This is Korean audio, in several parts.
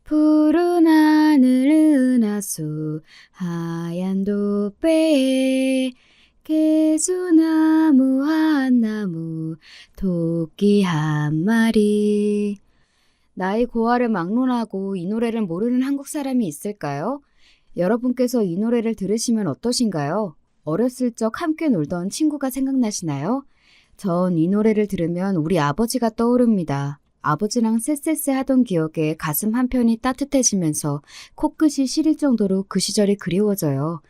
푸른 하늘 은하수 하얀 돛배에 개수나무 한 나무 토끼 한 마리. 나의 고아를 막론하고 이 노래를 모르는 한국 사람이 있을까요? 여러분께서 이 노래를 들으시면 어떠신가요? 어렸을 적 함께 놀던 친구가 생각나시나요? 전 이 노래를 들으면 우리 아버지가 떠오릅니다. 아버지랑 쎄쎄쎄 하던 기억에 가슴 한편이 따뜻해지면서 코끝이 시릴 정도로 그 시절이 그리워져요.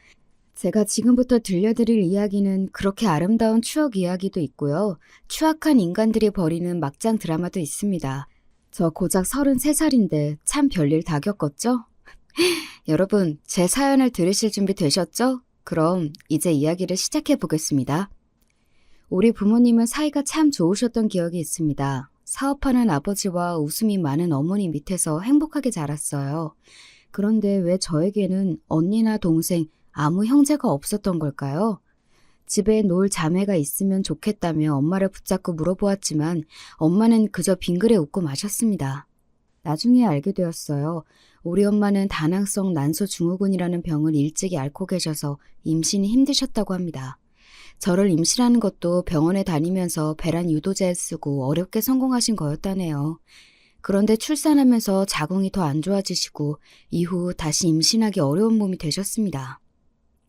제가 지금부터 들려드릴 이야기는 그렇게 아름다운 추억 이야기도 있고요. 추악한 인간들이 벌이는 막장 드라마도 있습니다. 저 고작 33살인데 참 별일 다 겪었죠? 여러분, 제 사연을 들으실 준비 되셨죠? 그럼 이제 이야기를 시작해 보겠습니다. 우리 부모님은 사이가 참 좋으셨던 기억이 있습니다. 사업하는 아버지와 웃음이 많은 어머니 밑에서 행복하게 자랐어요. 그런데 왜 저에게는 언니나 동생, 아무 형제가 없었던 걸까요? 집에 놀 자매가 있으면 좋겠다며 엄마를 붙잡고 물어보았지만 엄마는 그저 빙그레 웃고 마셨습니다. 나중에 알게 되었어요. 우리 엄마는 다낭성 난소증후군이라는 병을 일찍이 앓고 계셔서 임신이 힘드셨다고 합니다. 저를 임신하는 것도 병원에 다니면서 배란 유도제를 쓰고 어렵게 성공하신 거였다네요. 그런데 출산하면서 자궁이 더 안 좋아지시고 이후 다시 임신하기 어려운 몸이 되셨습니다.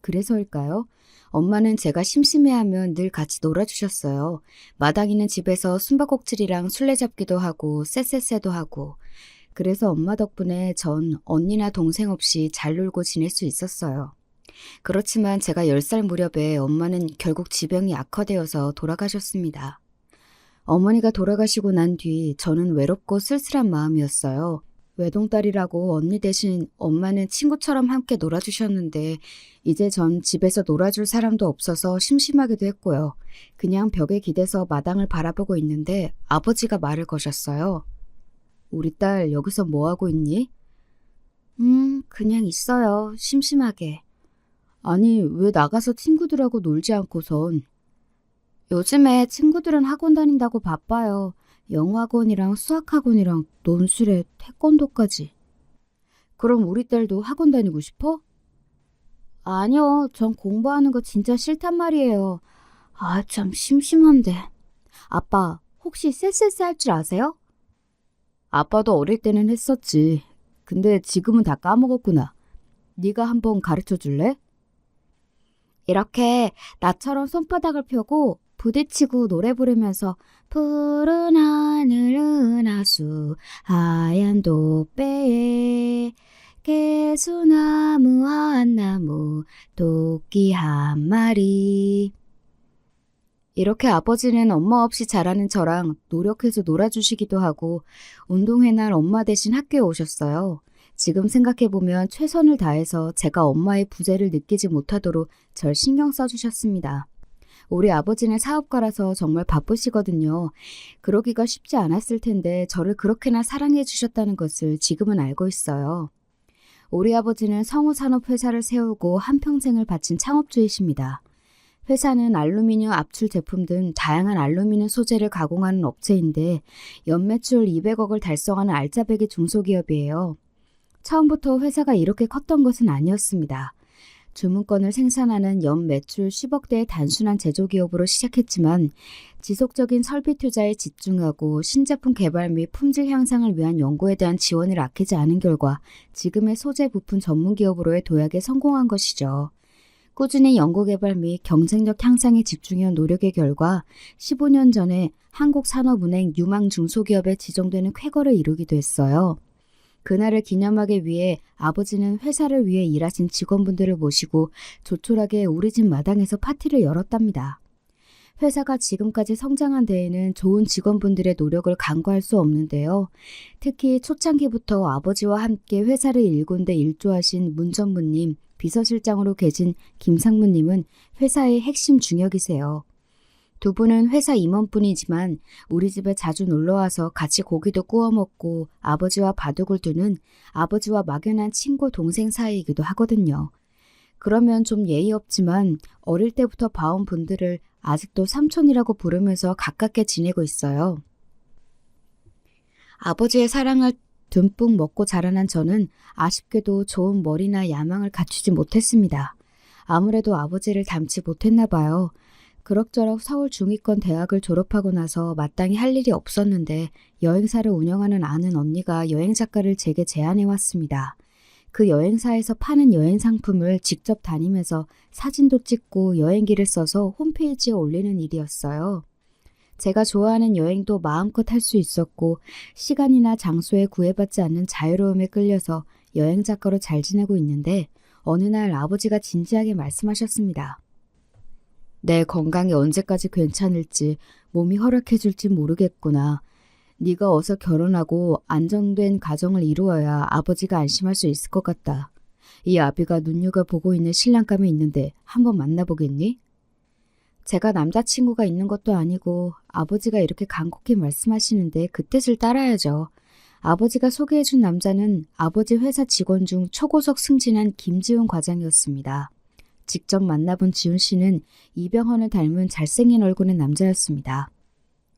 그래서일까요? 엄마는 제가 심심해하면 늘 같이 놀아주셨어요. 마당 있는 집에서 숨바꼭질이랑 술래잡기도 하고 쎄쎄쎄도 하고. 그래서 엄마 덕분에 전 언니나 동생 없이 잘 놀고 지낼 수 있었어요. 그렇지만 제가 10살 무렵에 엄마는 결국 지병이 악화되어서 돌아가셨습니다. 어머니가 돌아가시고 난 뒤 저는 외롭고 쓸쓸한 마음이었어요. 외동딸이라고 언니 대신 엄마는 친구처럼 함께 놀아주셨는데 이제 전 집에서 놀아줄 사람도 없어서 심심하기도 했고요. 그냥 벽에 기대서 마당을 바라보고 있는데 아버지가 말을 거셨어요. 우리 딸 여기서 뭐하고 있니? 그냥 있어요. 심심하게. 아니, 왜 나가서 친구들하고 놀지 않고선? 요즘에 친구들은 학원 다닌다고 바빠요. 영어학원이랑 수학학원이랑 논술에 태권도까지. 그럼 우리 딸도 학원 다니고 싶어? 아니요, 전 공부하는 거 진짜 싫단 말이에요. 아, 참 심심한데. 아빠, 혹시 쎄쎄쎄 할 줄 아세요? 아빠도 어릴 때는 했었지. 근데 지금은 다 까먹었구나. 네가 한번 가르쳐 줄래? 이렇게 나처럼 손바닥을 펴고 부딪히고 노래 부르면서 푸른 하늘 은하수 하얀 돛배에 개수나무 한 나무 토끼 한 마리. 이렇게 아버지는 엄마 없이 자라는 저랑 노력해서 놀아주시기도 하고 운동회 날 엄마 대신 학교에 오셨어요. 지금 생각해보면 최선을 다해서 제가 엄마의 부재를 느끼지 못하도록 절 신경 써주셨습니다. 우리 아버지는 사업가라서 정말 바쁘시거든요. 그러기가 쉽지 않았을 텐데 저를 그렇게나 사랑해 주셨다는 것을 지금은 알고 있어요. 우리 아버지는 성우산업회사를 세우고 한평생을 바친 창업주이십니다. 회사는 알루미늄 압출 제품 등 다양한 알루미늄 소재를 가공하는 업체인데 연매출 200억을 달성하는 알짜배기 중소기업이에요. 처음부터 회사가 이렇게 컸던 것은 아니었습니다. 주문권을 생산하는 연 매출 10억대의 단순한 제조기업으로 시작했지만 지속적인 설비 투자에 집중하고 신제품 개발 및 품질 향상을 위한 연구에 대한 지원을 아끼지 않은 결과 지금의 소재 부품 전문기업으로의 도약에 성공한 것이죠. 꾸준히 연구개발 및 경쟁력 향상에 집중해온 노력의 결과 15년 전에 한국산업은행 유망 중소기업에 지정되는 쾌거를 이루기도 했어요. 그날을 기념하기 위해 아버지는 회사를 위해 일하신 직원분들을 모시고 조촐하게 우리 집 마당에서 파티를 열었답니다. 회사가 지금까지 성장한 데에는 좋은 직원분들의 노력을 간과할 수 없는데요. 특히 초창기부터 아버지와 함께 회사를 일군데 일조하신 문 전무님, 비서실장으로 계신 김상무님은 회사의 핵심 중역이세요. 두 분은 회사 임원뿐이지만 우리 집에 자주 놀러와서 같이 고기도 구워 먹고 아버지와 바둑을 두는 아버지와 막연한 친구 동생 사이이기도 하거든요. 그러면 좀 예의 없지만 어릴 때부터 봐온 분들을 아직도 삼촌이라고 부르면서 가깝게 지내고 있어요. 아버지의 사랑을 듬뿍 먹고 자라난 저는 아쉽게도 좋은 머리나 야망을 갖추지 못했습니다. 아무래도 아버지를 닮지 못했나 봐요. 그럭저럭 서울 중위권 대학을 졸업하고 나서 마땅히 할 일이 없었는데 여행사를 운영하는 아는 언니가 여행 작가를 제게 제안해 왔습니다. 그 여행사에서 파는 여행 상품을 직접 다니면서 사진도 찍고 여행기를 써서 홈페이지에 올리는 일이었어요. 제가 좋아하는 여행도 마음껏 할 수 있었고 시간이나 장소에 구애받지 않는 자유로움에 끌려서 여행 작가로 잘 지내고 있는데 어느 날 아버지가 진지하게 말씀하셨습니다. 내 건강이 언제까지 괜찮을지 몸이 허락해줄지 모르겠구나. 네가 어서 결혼하고 안정된 가정을 이루어야 아버지가 안심할 수 있을 것 같다. 이 아비가 눈여겨보고 있는 신랑감이 있는데 한번 만나보겠니? 제가 남자친구가 있는 것도 아니고 아버지가 이렇게 간곡히 말씀하시는데 그 뜻을 따라야죠. 아버지가 소개해준 남자는 아버지 회사 직원 중 초고속 승진한 김지훈 과장이었습니다. 직접 만나본 지훈 씨는 이병헌을 닮은 잘생긴 얼굴의 남자였습니다.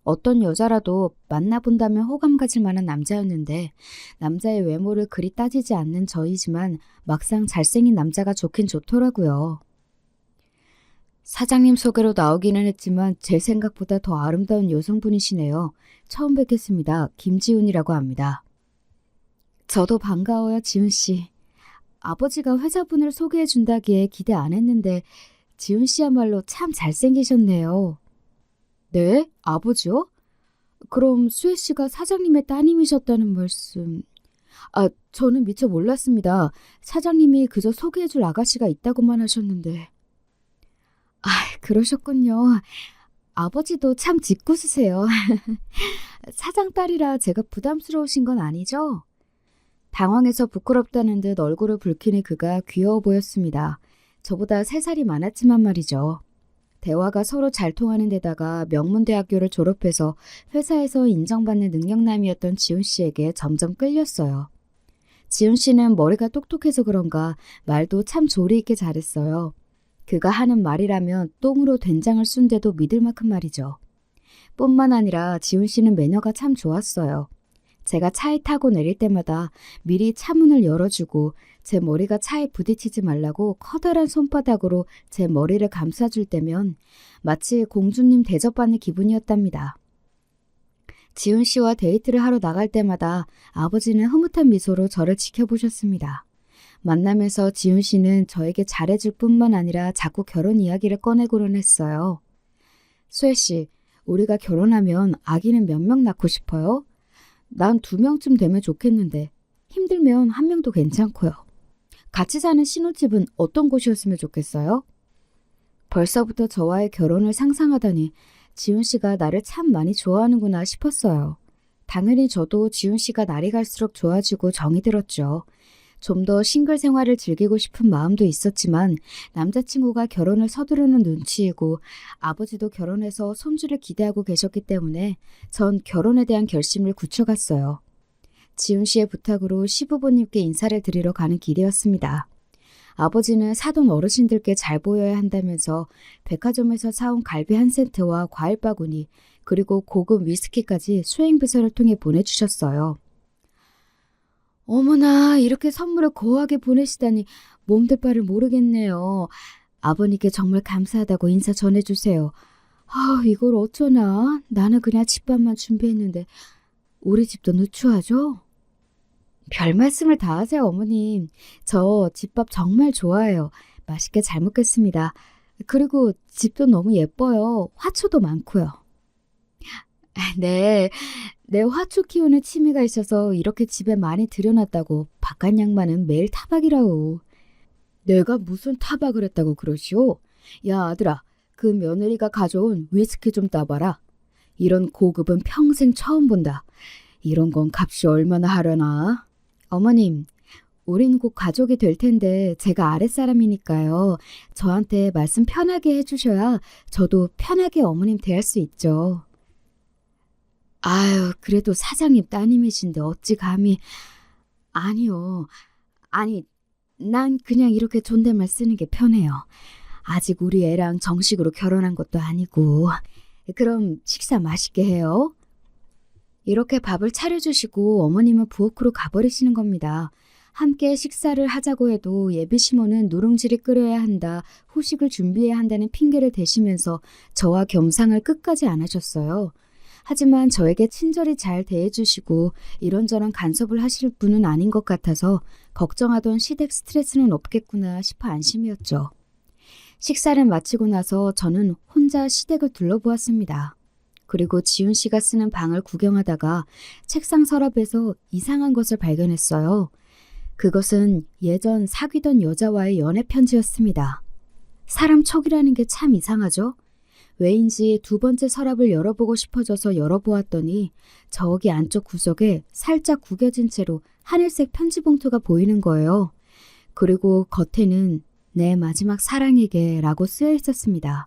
어떤 여자라도 만나본다면 호감 가질 만한 남자였는데 남자의 외모를 그리 따지지 않는 저이지만 막상 잘생긴 남자가 좋긴 좋더라고요. 사장님 소개로 나오기는 했지만 제 생각보다 더 아름다운 여성분이시네요. 처음 뵙겠습니다. 김지훈이라고 합니다. 저도 반가워요, 지훈 씨. 아버지가 회사분을 소개해 준다기에 기대 안 했는데 지훈 씨야말로 참 잘생기셨네요. 네? 아버지요? 그럼 수혜 씨가 사장님의 따님이셨다는 말씀... 저는 미처 몰랐습니다. 사장님이 그저 소개해 줄 아가씨가 있다고만 하셨는데... 그러셨군요. 아버지도 참 짓궂으세요. 사장 딸이라 제가 부담스러우신 건 아니죠? 당황해서 부끄럽다는 듯 얼굴을 붉히니 그가 귀여워 보였습니다. 저보다 3살이 많았지만 말이죠. 대화가 서로 잘 통하는 데다가 명문대학교를 졸업해서 회사에서 인정받는 능력남이었던 지훈 씨에게 점점 끌렸어요. 지훈 씨는 머리가 똑똑해서 그런가 말도 참 조리 있게 잘했어요. 그가 하는 말이라면 똥으로 된장을 쓴데도 믿을 만큼 말이죠. 뿐만 아니라 지훈 씨는 매너가 참 좋았어요. 제가 차에 타고 내릴 때마다 미리 차문을 열어주고 제 머리가 차에 부딪히지 말라고 커다란 손바닥으로 제 머리를 감싸줄 때면 마치 공주님 대접받는 기분이었답니다. 지훈 씨와 데이트를 하러 나갈 때마다 아버지는 흐뭇한 미소로 저를 지켜보셨습니다. 만나면서 지훈 씨는 저에게 잘해줄 뿐만 아니라 자꾸 결혼 이야기를 꺼내고는 했어요. 수혜 씨, 우리가 결혼하면 아기는 몇 명 낳고 싶어요? 난 2명쯤 되면 좋겠는데 힘들면 1명도 괜찮고요. 같이 사는 신혼집은 어떤 곳이었으면 좋겠어요? 벌써부터 저와의 결혼을 상상하다니 지훈 씨가 나를 참 많이 좋아하는구나 싶었어요. 당연히 저도 지훈 씨가 날이 갈수록 좋아지고 정이 들었죠. 좀 더 싱글 생활을 즐기고 싶은 마음도 있었지만 남자친구가 결혼을 서두르는 눈치이고 아버지도 결혼해서 손주를 기대하고 계셨기 때문에 전 결혼에 대한 결심을 굳혀갔어요. 지훈 씨의 부탁으로 시부모님께 인사를 드리러 가는 길이었습니다. 아버지는 사돈 어르신들께 잘 보여야 한다면서 백화점에서 사온 갈비 한 세트와 과일 바구니 그리고 고급 위스키까지 수행비서를 통해 보내주셨어요. 어머나, 이렇게 선물을 고하게 보내시다니 몸둘 바를 모르겠네요. 아버님께 정말 감사하다고 인사 전해주세요. 이걸 어쩌나. 나는 그냥 집밥만 준비했는데 우리 집도 누추하죠? 별 말씀을 다 하세요, 어머님. 저 집밥 정말 좋아해요. 맛있게 잘 먹겠습니다. 그리고 집도 너무 예뻐요. 화초도 많고요. 네, 내 화초 키우는 취미가 있어서 이렇게 집에 많이 들여놨다고 바깥 양반은 매일 타박이라고. 내가 무슨 타박을 했다고 그러시오? 야, 아들아, 그 며느리가 가져온 위스키 좀 따봐라. 이런 고급은 평생 처음 본다. 이런 건 값이 얼마나 하려나? 어머님, 우린 곧 가족이 될 텐데 제가 아랫사람이니까요. 저한테 말씀 편하게 해주셔야 저도 편하게 어머님 대할 수 있죠. 아유, 그래도 사장님 따님이신데 어찌 감히... 아니요. 아니, 난 그냥 이렇게 존댓말 쓰는 게 편해요. 아직 우리 애랑 정식으로 결혼한 것도 아니고. 그럼 식사 맛있게 해요. 이렇게 밥을 차려주시고 어머님은 부엌으로 가버리시는 겁니다. 함께 식사를 하자고 해도 예비 시모는 누룽지를 끓여야 한다, 후식을 준비해야 한다는 핑계를 대시면서 저와 겸상을 끝까지 안 하셨어요. 하지만 저에게 친절히 잘 대해주시고 이런저런 간섭을 하실 분은 아닌 것 같아서 걱정하던 시댁 스트레스는 없겠구나 싶어 안심이었죠. 식사를 마치고 나서 저는 혼자 시댁을 둘러보았습니다. 그리고 지훈 씨가 쓰는 방을 구경하다가 책상 서랍에서 이상한 것을 발견했어요. 그것은 예전 사귀던 여자와의 연애 편지였습니다. 사람 촉이라는 게 참 이상하죠? 왜인지 두 번째 서랍을 열어보고 싶어져서 열어보았더니 저기 안쪽 구석에 살짝 구겨진 채로 하늘색 편지 봉투가 보이는 거예요. 그리고 겉에는 내 마지막 사랑에게 라고 쓰여 있었습니다.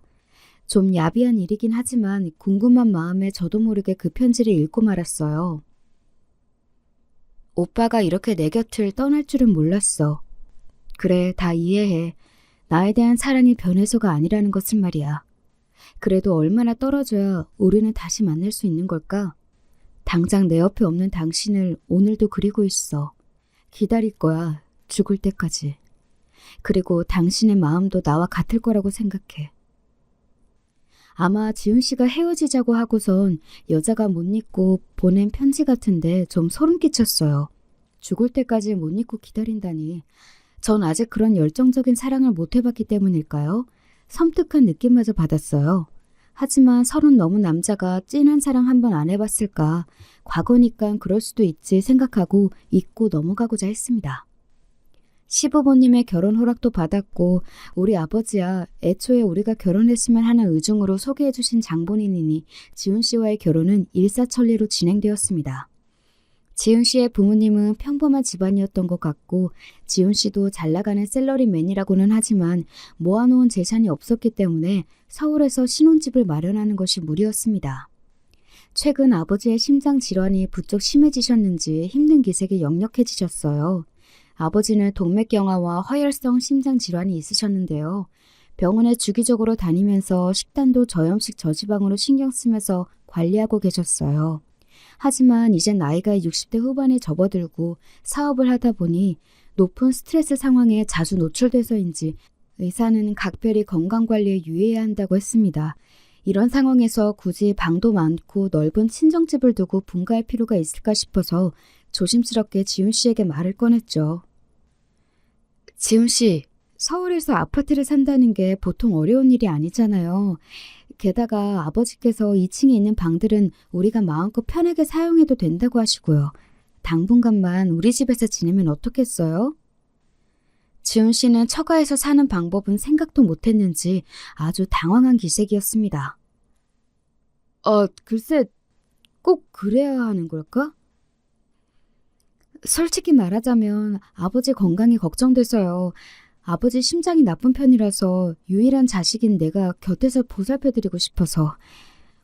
좀 야비한 일이긴 하지만 궁금한 마음에 저도 모르게 그 편지를 읽고 말았어요. 오빠가 이렇게 내 곁을 떠날 줄은 몰랐어. 그래, 다 이해해. 나에 대한 사랑이 변해서가 아니라는 것을 말이야. 그래도 얼마나 떨어져야 우리는 다시 만날 수 있는 걸까? 당장 내 옆에 없는 당신을 오늘도 그리고 있어. 기다릴 거야, 죽을 때까지. 그리고 당신의 마음도 나와 같을 거라고 생각해. 아마 지훈 씨가 헤어지자고 하고선 여자가 못 잊고 보낸 편지 같은데 좀 소름 끼쳤어요. 죽을 때까지 못 잊고 기다린다니. 전 아직 그런 열정적인 사랑을 못 해봤기 때문일까요? 섬뜩한 느낌마저 받았어요. 하지만 30 넘은 남자가 찐한 사랑 한 번 안 해봤을까? 과거니까 그럴 수도 있지 생각하고 잊고 넘어가고자 했습니다. 시부모님의 결혼 허락도 받았고 우리 아버지야 애초에 우리가 결혼했으면 하는 의중으로 소개해 주신 장본인이니 지훈 씨와의 결혼은 일사천리로 진행되었습니다. 지훈 씨의 부모님은 평범한 집안이었던 것 같고 지훈 씨도 잘 나가는 샐러리맨이라고는 하지만 모아놓은 재산이 없었기 때문에 서울에서 신혼집을 마련하는 것이 무리였습니다. 최근 아버지의 심장 질환이 부쩍 심해지셨는지 힘든 기색이 역력해지셨어요. 아버지는 동맥경화와 허혈성 심장 질환이 있으셨는데요. 병원에 주기적으로 다니면서 식단도 저염식 저지방으로 신경 쓰면서 관리하고 계셨어요. 하지만 이제 나이가 60대 후반에 접어들고 사업을 하다 보니 높은 스트레스 상황에 자주 노출돼서인지 의사는 각별히 건강관리에 유의해야 한다고 했습니다. 이런 상황에서 굳이 방도 많고 넓은 친정집을 두고 분가할 필요가 있을까 싶어서 조심스럽게 지훈 씨에게 말을 꺼냈죠. 지훈 씨, 서울에서 아파트를 산다는 게 보통 어려운 일이 아니잖아요. 게다가 아버지께서 2층에 있는 방들은 우리가 마음껏 편하게 사용해도 된다고 하시고요. 당분간만 우리 집에서 지내면 어떻겠어요? 지훈 씨는 처가에서 사는 방법은 생각도 못했는지 아주 당황한 기색이었습니다. 글쎄, 꼭 그래야 하는 걸까? 솔직히 말하자면 아버지 건강이 걱정돼서요. 아버지 심장이 나쁜 편이라서 유일한 자식인 내가 곁에서 보살펴드리고 싶어서.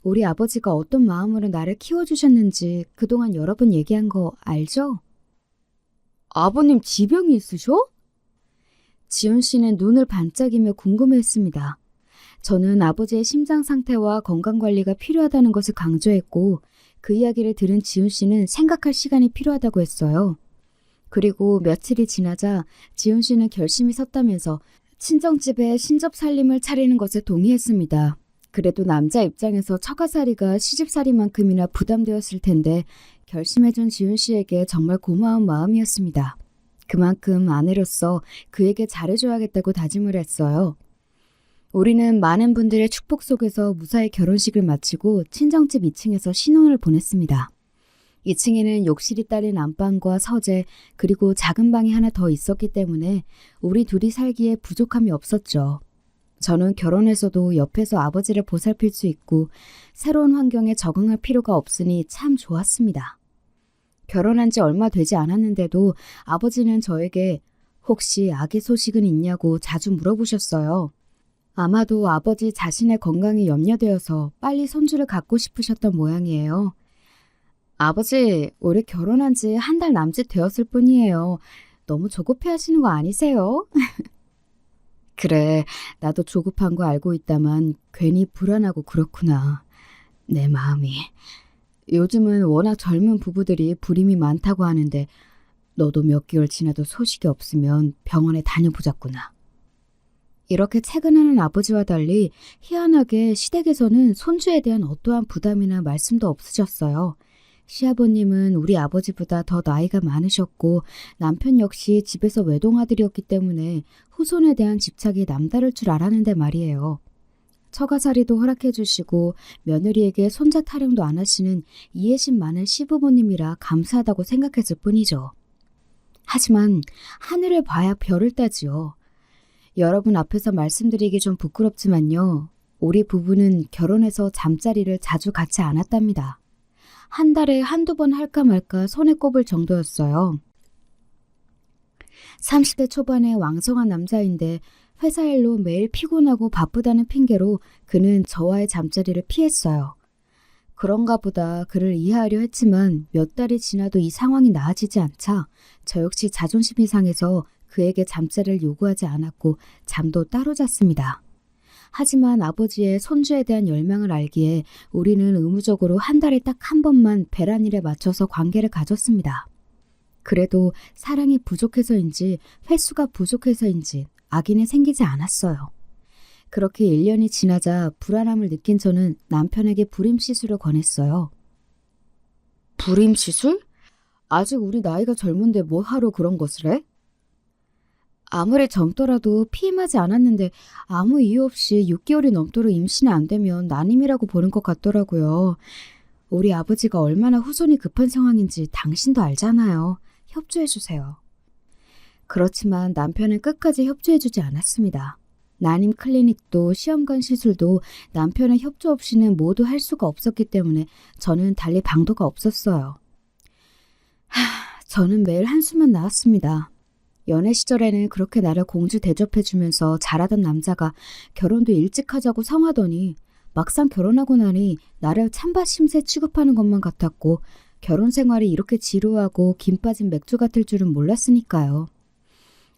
우리 아버지가 어떤 마음으로 나를 키워주셨는지 그동안 여러 번 얘기한 거 알죠? 아버님 지병이 있으셔? 지훈 씨는 눈을 반짝이며 궁금해했습니다. 저는 아버지의 심장 상태와 건강관리가 필요하다는 것을 강조했고 그 이야기를 들은 지훈 씨는 생각할 시간이 필요하다고 했어요. 그리고 며칠이 지나자 지훈 씨는 결심이 섰다면서 친정집에 신접살림을 차리는 것에 동의했습니다. 그래도 남자 입장에서 처가살이가 시집살이만큼이나 부담되었을 텐데 결심해준 지훈 씨에게 정말 고마운 마음이었습니다. 그만큼 아내로서 그에게 잘해줘야겠다고 다짐을 했어요. 우리는 많은 분들의 축복 속에서 무사히 결혼식을 마치고 친정집 2층에서 신혼을 보냈습니다. 2층에는 욕실이 딸린 안방과 서재 그리고 작은 방이 하나 더 있었기 때문에 우리 둘이 살기에 부족함이 없었죠. 저는 결혼해서도 옆에서 아버지를 보살필 수 있고 새로운 환경에 적응할 필요가 없으니 참 좋았습니다. 결혼한 지 얼마 되지 않았는데도 아버지는 저에게 혹시 아기 소식은 있냐고 자주 물어보셨어요. 아마도 아버지 자신의 건강이 염려되어서 빨리 손주를 갖고 싶으셨던 모양이에요. 아버지, 올해 결혼한 지 한 달 남짓 되었을 뿐이에요. 너무 조급해 하시는 거 아니세요? 그래, 나도 조급한 거 알고 있다만 괜히 불안하고 그렇구나. 내 마음이. 요즘은 워낙 젊은 부부들이 불임이 많다고 하는데 너도 몇 개월 지나도 소식이 없으면 병원에 다녀보자꾸나. 이렇게 채근하는 아버지와 달리 희한하게 시댁에서는 손주에 대한 어떠한 부담이나 말씀도 없으셨어요. 시아버님은 우리 아버지보다 더 나이가 많으셨고 남편 역시 집에서 외동아들이었기 때문에 후손에 대한 집착이 남다를 줄 알았는데 말이에요. 처가살이도 허락해 주시고 며느리에게 손자 타령도 안 하시는 이해심 많은 시부모님이라 감사하다고 생각했을 뿐이죠. 하지만 하늘을 봐야 별을 따지요. 여러분 앞에서 말씀드리기 좀 부끄럽지만요. 우리 부부는 결혼해서 잠자리를 자주 갖지 않았답니다. 한 달에 한두 번 할까 말까 손에 꼽을 정도였어요. 30대 초반의 왕성한 남자인데 회사 일로 매일 피곤하고 바쁘다는 핑계로 그는 저와의 잠자리를 피했어요. 그런가 보다 그를 이해하려 했지만 몇 달이 지나도 이 상황이 나아지지 않자 저 역시 자존심이 상해서 그에게 잠자리를 요구하지 않았고 잠도 따로 잤습니다. 하지만 아버지의 손주에 대한 열망을 알기에 우리는 의무적으로 한 달에 딱 한 번만 배란일에 맞춰서 관계를 가졌습니다. 그래도 사랑이 부족해서인지 횟수가 부족해서인지 악인이 생기지 않았어요. 그렇게 1년이 지나자 불안함을 느낀 저는 남편에게 불임시술을 권했어요. 불임시술? 아직 우리 나이가 젊은데 뭐 하러 그런 것을 해? 아무리 젊더라도 피임하지 않았는데 아무 이유 없이 6개월이 넘도록 임신이 안 되면 난임이라고 보는 것 같더라고요. 우리 아버지가 얼마나 후손이 급한 상황인지 당신도 알잖아요. 협조해주세요. 그렇지만 남편은 끝까지 협조해주지 않았습니다. 난임 클리닉도 시험관 시술도 남편의 협조 없이는 모두 할 수가 없었기 때문에 저는 달리 방도가 없었어요. 저는 매일 한숨만 나왔습니다. 연애 시절에는 그렇게 나를 공주 대접해주면서 잘하던 남자가 결혼도 일찍 하자고 성하더니 막상 결혼하고 나니 나를 찬밥 심세 취급하는 것만 같았고 결혼 생활이 이렇게 지루하고 김 빠진 맥주 같을 줄은 몰랐으니까요.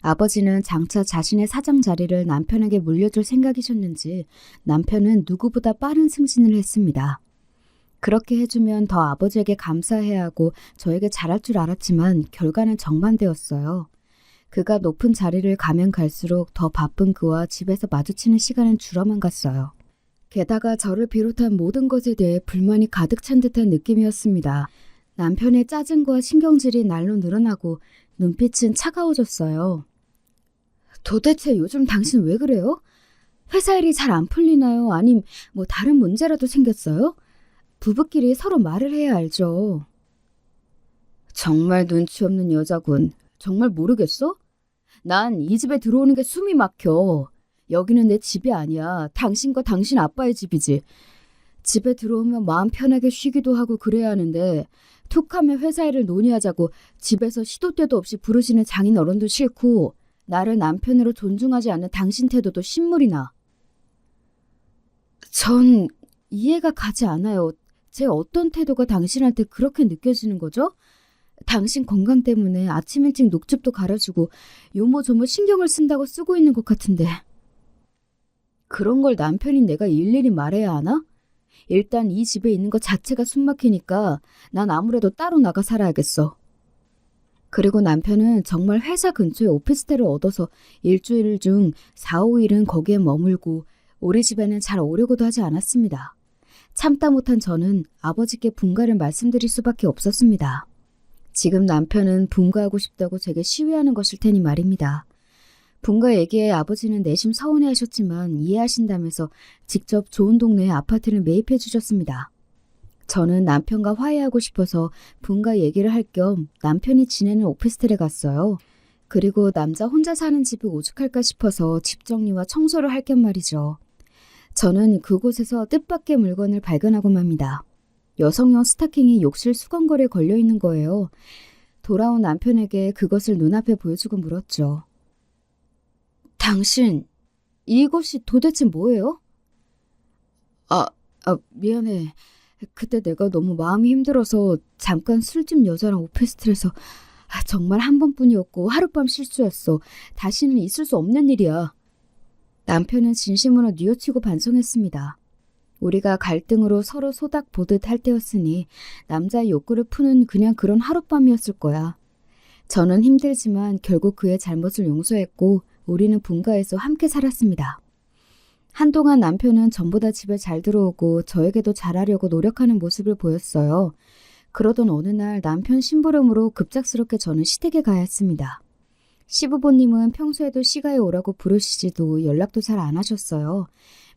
아버지는 장차 자신의 사장 자리를 남편에게 물려줄 생각이셨는지 남편은 누구보다 빠른 승진을 했습니다. 그렇게 해주면 더 아버지에게 감사해야 하고 저에게 잘할 줄 알았지만 결과는 정반대였어요. 그가 높은 자리를 가면 갈수록 더 바쁜 그와 집에서 마주치는 시간은 줄어만 갔어요. 게다가 저를 비롯한 모든 것에 대해 불만이 가득 찬 듯한 느낌이었습니다. 남편의 짜증과 신경질이 날로 늘어나고 눈빛은 차가워졌어요. 도대체 요즘 당신 왜 그래요? 회사 일이 잘 안 풀리나요? 아님 뭐 다른 문제라도 생겼어요? 부부끼리 서로 말을 해야 알죠. 정말 눈치 없는 여자군. 정말 모르겠어? 난 이 집에 들어오는 게 숨이 막혀. 여기는 내 집이 아니야. 당신과 당신 아빠의 집이지. 집에 들어오면 마음 편하게 쉬기도 하고 그래야 하는데 툭하면 회사 일을 논의하자고 집에서 시도 때도 없이 부르시는 장인 어른도 싫고 나를 남편으로 존중하지 않는 당신 태도도 신물이 나. 전 이해가 가지 않아요. 제 어떤 태도가 당신한테 그렇게 느껴지는 거죠? 당신 건강 때문에 아침 일찍 녹즙도 갈아주고 요모조모 신경을 쓴다고 쓰고 있는 것 같은데. 그런 걸 남편인 내가 일일이 말해야 하나? 일단 이 집에 있는 것 자체가 숨막히니까 난 아무래도 따로 나가 살아야겠어. 그리고 남편은 정말 회사 근처에 오피스텔을 얻어서 일주일 중 4, 5일은 거기에 머물고 우리 집에는 잘 오려고도 하지 않았습니다. 참다 못한 저는 아버지께 분가를 말씀드릴 수밖에 없었습니다. 지금 남편은 분가하고 싶다고 제게 시위하는 것일 테니 말입니다. 분가 얘기에 아버지는 내심 서운해하셨지만 이해하신다면서 직접 좋은 동네에 아파트를 매입해 주셨습니다. 저는 남편과 화해하고 싶어서 분가 얘기를 할 겸 남편이 지내는 오피스텔에 갔어요. 그리고 남자 혼자 사는 집이 오죽할까 싶어서 집 정리와 청소를 할 겸 말이죠. 저는 그곳에서 뜻밖의 물건을 발견하고 맙니다. 여성용 스타킹이 욕실 수건걸이에 걸려있는 거예요. 돌아온 남편에게 그것을 눈앞에 보여주고 물었죠. 당신, 이곳이 도대체 뭐예요? 미안해. 그때 내가 너무 마음이 힘들어서 잠깐 술집 여자랑 오피스텔에서 정말 한 번뿐이었고 하룻밤 실수였어. 다시는 있을 수 없는 일이야. 남편은 진심으로 뉘우치고 반성했습니다. 우리가 갈등으로 서로 소닥 보듯 할 때였으니 남자의 욕구를 푸는 그냥 그런 하룻밤이었을 거야. 저는 힘들지만 결국 그의 잘못을 용서했고 우리는 분가해서 함께 살았습니다. 한동안 남편은 전보다 집에 잘 들어오고 저에게도 잘하려고 노력하는 모습을 보였어요. 그러던 어느 날 남편 심부름으로 급작스럽게 저는 시댁에 가야 했습니다. 시부모님은 평소에도 시가에 오라고 부르시지도 연락도 잘 안 하셨어요.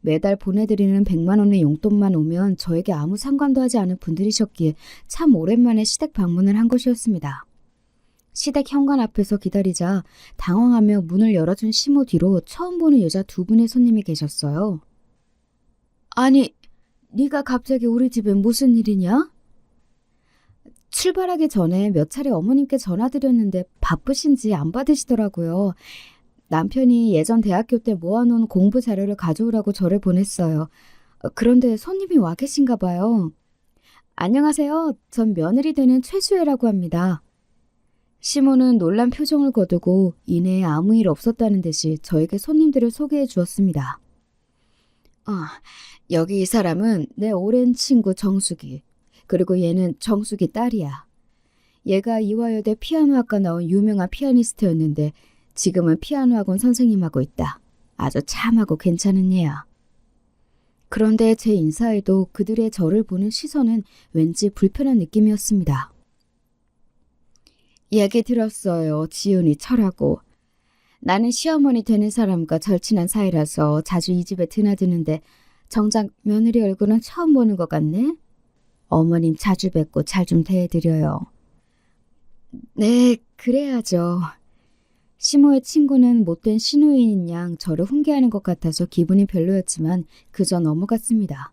매달 보내드리는 100만 원의 용돈만 오면 저에게 아무 상관도 하지 않은 분들이셨기에 참 오랜만에 시댁 방문을 한 것이었습니다. 시댁 현관 앞에서 기다리자 당황하며 문을 열어준 시모 뒤로 처음 보는 여자 두 분의 손님이 계셨어요. 아니, 네가 갑자기 우리 집에 무슨 일이냐? 출발하기 전에 몇 차례 어머님께 전화드렸는데 바쁘신지 안 받으시더라고요. 남편이 예전 대학교 때 모아놓은 공부 자료를 가져오라고 저를 보냈어요. 그런데 손님이 와 계신가 봐요. 안녕하세요. 전 며느리 되는 최수혜라고 합니다. 시모는 놀란 표정을 거두고 이내에 아무 일 없었다는 듯이 저에게 손님들을 소개해 주었습니다. 여기 이 사람은 내 오랜 친구 정숙이. 그리고 얘는 정숙이 딸이야. 얘가 이화여대 피아노학과 나온 유명한 피아니스트였는데 지금은 피아노 학원 선생님 하고 있다. 아주 참하고 괜찮은 얘야. 그런데 제 인사에도 그들의 저를 보는 시선은 왠지 불편한 느낌이었습니다. 얘기 들었어요. 지훈이 철하고. 나는 시어머니 되는 사람과 절친한 사이라서 자주 이 집에 드나드는데 정작 며느리 얼굴은 처음 보는 것 같네. 어머님 자주 뵙고 잘 좀 대해드려요. 네, 그래야죠. 시모의 친구는 못된 신우이인 양 저를 훈계하는 것 같아서 기분이 별로였지만 그저 넘어갔습니다.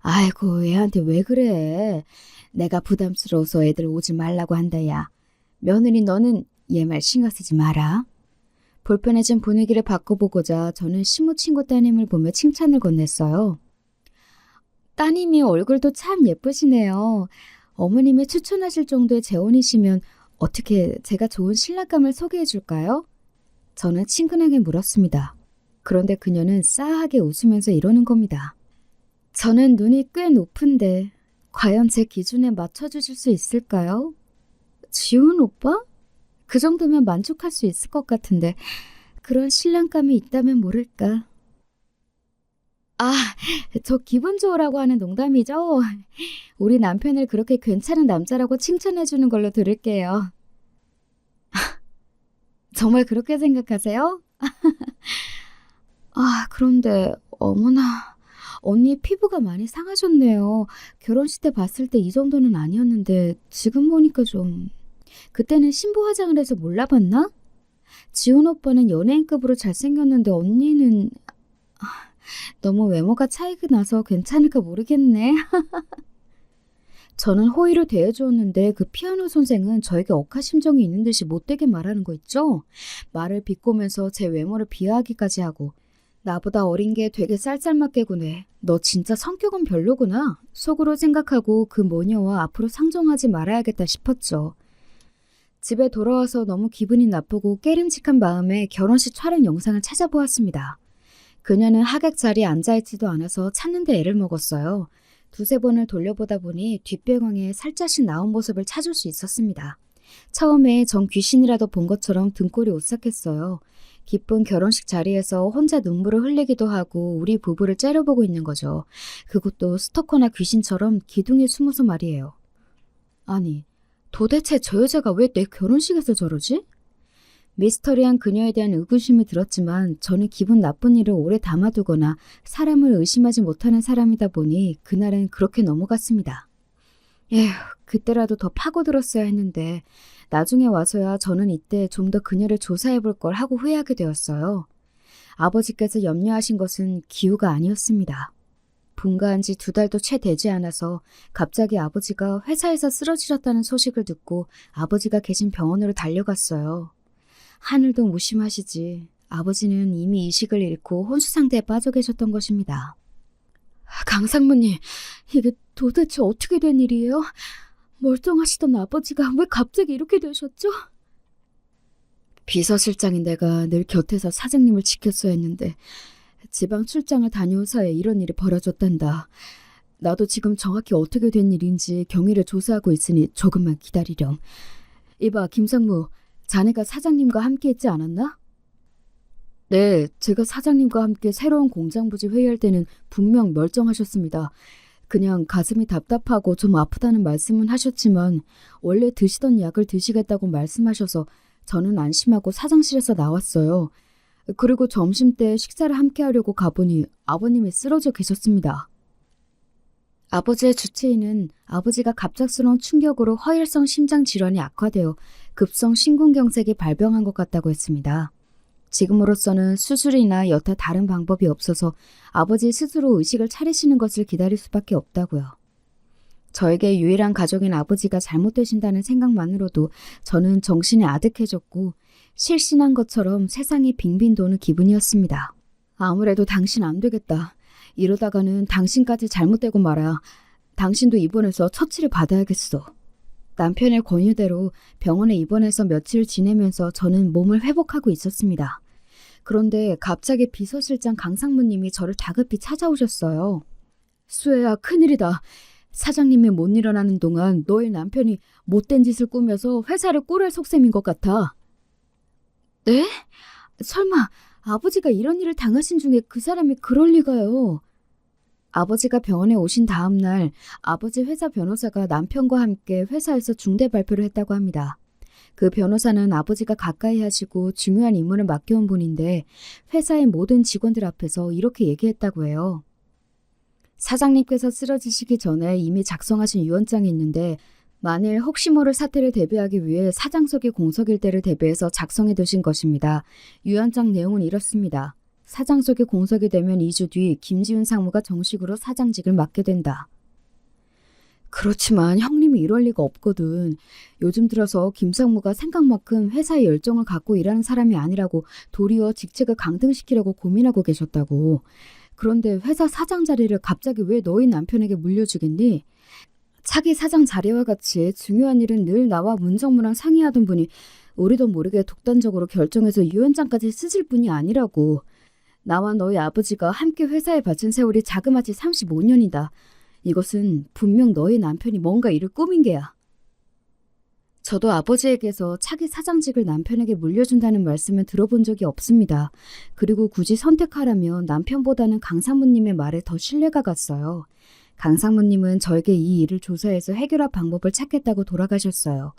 아이고, 얘한테 왜 그래? 내가 부담스러워서 애들 오지 말라고 한다, 야. 며느리 너는 얘 말 신경 쓰지 마라. 불편해진 분위기를 바꿔보고자 저는 시모 친구 따님을 보며 칭찬을 건넸어요. 따님이 얼굴도 참 예쁘시네요. 어머님이 추천하실 정도의 재혼이시면 어떻게 제가 좋은 신랑감을 소개해 줄까요? 저는 친근하게 물었습니다. 그런데 그녀는 싸하게 웃으면서 이러는 겁니다. 저는 눈이 꽤 높은데 과연 제 기준에 맞춰주실 수 있을까요? 지훈 오빠? 그 정도면 만족할 수 있을 것 같은데 그런 신랑감이 있다면 모를까. 저 기분 좋으라고 하는 농담이죠? 우리 남편을 그렇게 괜찮은 남자라고 칭찬해주는 걸로 들을게요. 정말 그렇게 생각하세요? 그런데 어머나, 언니 피부가 많이 상하셨네요. 결혼식 때 봤을 때 이 정도는 아니었는데 지금 보니까 좀... 그때는 신부 화장을 해서 몰라봤나? 지훈 오빠는 연예인급으로 잘생겼는데 언니는... 너무 외모가 차이가 나서 괜찮을까 모르겠네. 저는 호의로 대해주었는데 그 피아노 선생은 저에게 억하심정이 있는 듯이 못되게 말하는 거 있죠? 말을 비꼬면서 제 외모를 비하하기까지 하고 나보다 어린 게 되게 쌀쌀맞게 구네. 너 진짜 성격은 별로구나. 속으로 생각하고 그 모녀와 앞으로 상종하지 말아야겠다 싶었죠. 집에 돌아와서 너무 기분이 나쁘고 깨름직한 마음에 결혼식 촬영 영상을 찾아보았습니다. 그녀는 하객 자리에 앉아있지도 않아서 찾는데 애를 먹었어요. 두세 번을 돌려보다 보니 뒷배경에 살짝씩 나온 모습을 찾을 수 있었습니다. 처음에 전 귀신이라도 본 것처럼 등골이 오싹했어요. 기쁜 결혼식 자리에서 혼자 눈물을 흘리기도 하고 우리 부부를 째려보고 있는 거죠. 그것도 스토커나 귀신처럼 기둥에 숨어서 말이에요. 아니, 도대체 저 여자가 왜 내 결혼식에서 저러지? 미스터리한 그녀에 대한 의구심이 들었지만 저는 기분 나쁜 일을 오래 담아두거나 사람을 의심하지 못하는 사람이다 보니 그날은 그렇게 넘어갔습니다. 에휴, 그때라도 더 파고들었어야 했는데 나중에 와서야 저는 이때 좀 더 그녀를 조사해볼 걸 하고 후회하게 되었어요. 아버지께서 염려하신 것은 기우가 아니었습니다. 분가한 지 2달도 채 되지 않아서 갑자기 아버지가 회사에서 쓰러지셨다는 소식을 듣고 아버지가 계신 병원으로 달려갔어요. 하늘도 무심하시지. 아버지는 이미 의식을 잃고 혼수 상태에 빠져 계셨던 것입니다. 강상무님, 이게 도대체 어떻게 된 일이에요? 멀쩡하시던 아버지가 왜 갑자기 이렇게 되셨죠? 비서실장인 내가 늘 곁에서 사장님을 지켰어야 했는데 지방 출장을 다녀온 사이에 이런 일이 벌어졌단다. 나도 지금 정확히 어떻게 된 일인지 경위를 조사하고 있으니 조금만 기다리렴. 이봐, 김상무, 자네가 사장님과 함께 했지 않았나? 네, 제가 사장님과 함께 새로운 공장 부지 회의할 때는 분명 멀쩡하셨습니다. 그냥 가슴이 답답하고 좀 아프다는 말씀은 하셨지만 원래 드시던 약을 드시겠다고 말씀하셔서 저는 안심하고 사장실에서 나왔어요. 그리고 점심때 식사를 함께 하려고 가보니 아버님이 쓰러져 계셨습니다. 아버지의 주치의는 아버지가 갑작스러운 충격으로 허혈성 심장 질환이 악화되어 급성 심근경색이 발병한 것 같다고 했습니다. 지금으로서는 수술이나 여타 다른 방법이 없어서 아버지 스스로 의식을 차리시는 것을 기다릴 수밖에 없다고요. 저에게 유일한 가족인 아버지가 잘못되신다는 생각만으로도 저는 정신이 아득해졌고 실신한 것처럼 세상이 빙빙 도는 기분이었습니다. 아무래도 당신 안 되겠다. 이러다가는 당신까지 잘못되고 말아. 당신도 입원해서 처치를 받아야겠어. 남편의 권유대로 병원에 입원해서 며칠 지내면서 저는 몸을 회복하고 있었습니다. 그런데 갑자기 비서실장 강상무님이 저를 다급히 찾아오셨어요. 수혜야, 큰일이다. 사장님이 못 일어나는 동안 너의 남편이 못된 짓을 꾸며서 회사를 꿀할 속셈인 것 같아. 네? 설마 아버지가 이런 일을 당하신 중에 그 사람이 그럴 리가요. 아버지가 병원에 오신 다음 날 아버지 회사 변호사가 남편과 함께 회사에서 중대 발표를 했다고 합니다. 그 변호사는 아버지가 가까이 하시고 중요한 임무를 맡겨온 분인데 회사의 모든 직원들 앞에서 이렇게 얘기했다고 해요. 사장님께서 쓰러지시기 전에 이미 작성하신 유언장이 있는데 만일 혹시 모를 사태를 대비하기 위해 사장석의 공석일대를 대비해서 작성해 두신 것입니다. 유언장 내용은 이렇습니다. 사장석에 공석이 되면 2주 뒤 김지훈 상무가 정식으로 사장직을 맡게 된다. 그렇지만 형님이 이럴 리가 없거든. 요즘 들어서 김 상무가 생각만큼 회사에 열정을 갖고 일하는 사람이 아니라고 도리어 직책을 강등시키려고 고민하고 계셨다고. 그런데 회사 사장 자리를 갑자기 왜 너희 남편에게 물려주겠니? 차기 사장 자리와 같이 중요한 일은 늘 나와 문정무랑 상의하던 분이 우리도 모르게 독단적으로 결정해서 유언장까지 쓰실 분이 아니라고. 나와 너희 아버지가 함께 회사에 바친 세월이 자그마치 35년이다. 이것은 분명 너희 남편이 뭔가 일을 꾸민 게야. 저도 아버지에게서 차기 사장직을 남편에게 물려준다는 말씀을 들어본 적이 없습니다. 그리고 굳이 선택하라면 남편보다는 강상무님의 말에 더 신뢰가 갔어요. 강상무님은 저에게 이 일을 조사해서 해결할 방법을 찾겠다고 돌아가셨어요.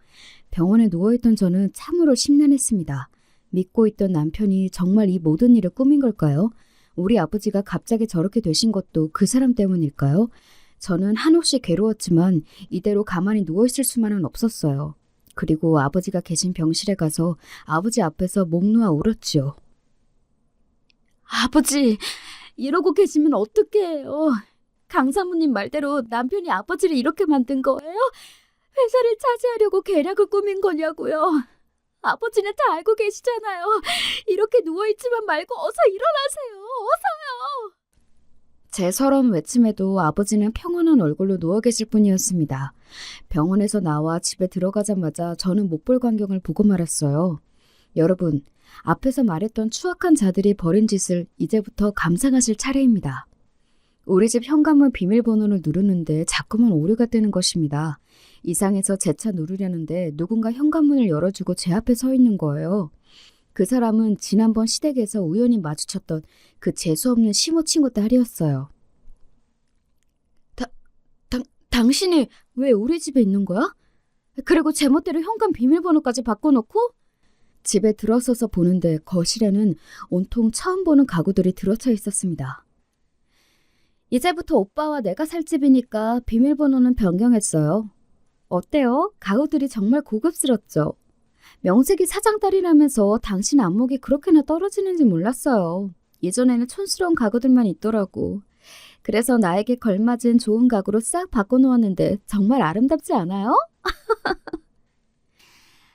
병원에 누워있던 저는 참으로 심란했습니다. 믿고 있던 남편이 정말 이 모든 일을 꾸민 걸까요? 우리 아버지가 갑자기 저렇게 되신 것도 그 사람 때문일까요? 저는 한없이 괴로웠지만 이대로 가만히 누워있을 수만은 없었어요. 그리고 아버지가 계신 병실에 가서 아버지 앞에서 목 놓아 울었지요. 아버지, 이러고 계시면 어떡해요? 강사모님 말대로 남편이 아버지를 이렇게 만든 거예요? 회사를 차지하려고 계략을 꾸민 거냐고요? 아버지는 다 알고 계시잖아요. 이렇게 누워있지만 말고 어서 일어나세요. 어서요. 제 서러운 외침에도 아버지는 평온한 얼굴로 누워 계실 뿐이었습니다. 병원에서 나와 집에 들어가자마자 저는 못 볼 광경을 보고 말았어요. 여러분, 앞에서 말했던 추악한 자들이 벌인 짓을 이제부터 감상하실 차례입니다. 우리 집 현관문 비밀번호를 누르는데 자꾸만 오류가 뜨는 것입니다. 이상해서 재차 누르려는데 누군가 현관문을 열어주고 제 앞에 서 있는 거예요. 그 사람은 지난번 시댁에서 우연히 마주쳤던 그 재수없는 시모 친구 딸이었어요. 당신이 왜 우리 집에 있는 거야? 그리고 제멋대로 현관 비밀번호까지 바꿔놓고? 집에 들어서서 보는데 거실에는 온통 처음 보는 가구들이 들어차 있었습니다. 이제부터 오빠와 내가 살 집이니까 비밀번호는 변경했어요. 어때요? 가구들이 정말 고급스럽죠? 명색이 사장딸이라면서 당신 안목이 그렇게나 떨어지는지 몰랐어요. 예전에는 촌스러운 가구들만 있더라고. 그래서 나에게 걸맞은 좋은 가구로 싹 바꿔놓았는데 정말 아름답지 않아요?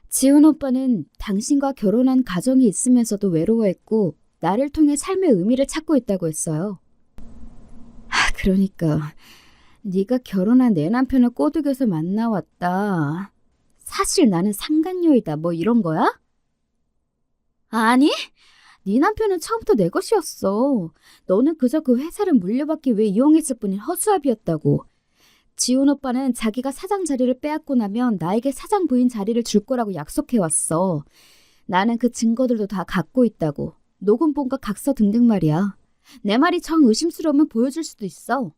지훈 오빠는 당신과 결혼한 가정이 있으면서도 외로워했고 나를 통해 삶의 의미를 찾고 있다고 했어요. 그러니까 네가 결혼한 내 남편을 꼬드겨서 만나왔다. 사실 나는 상간녀이다 뭐 이런 거야? 아니, 네 남편은 처음부터 내 것이었어. 너는 그저 그 회사를 물려받기 위해 이용했을 뿐인 허수아비였다고. 지훈 오빠는 자기가 사장 자리를 빼앗고 나면 나에게 사장 부인 자리를 줄 거라고 약속해왔어. 나는 그 증거들도 다 갖고 있다고. 녹음본과 각서 등등 말이야. 내 말이 정 의심스러우면 보여줄 수도 있어.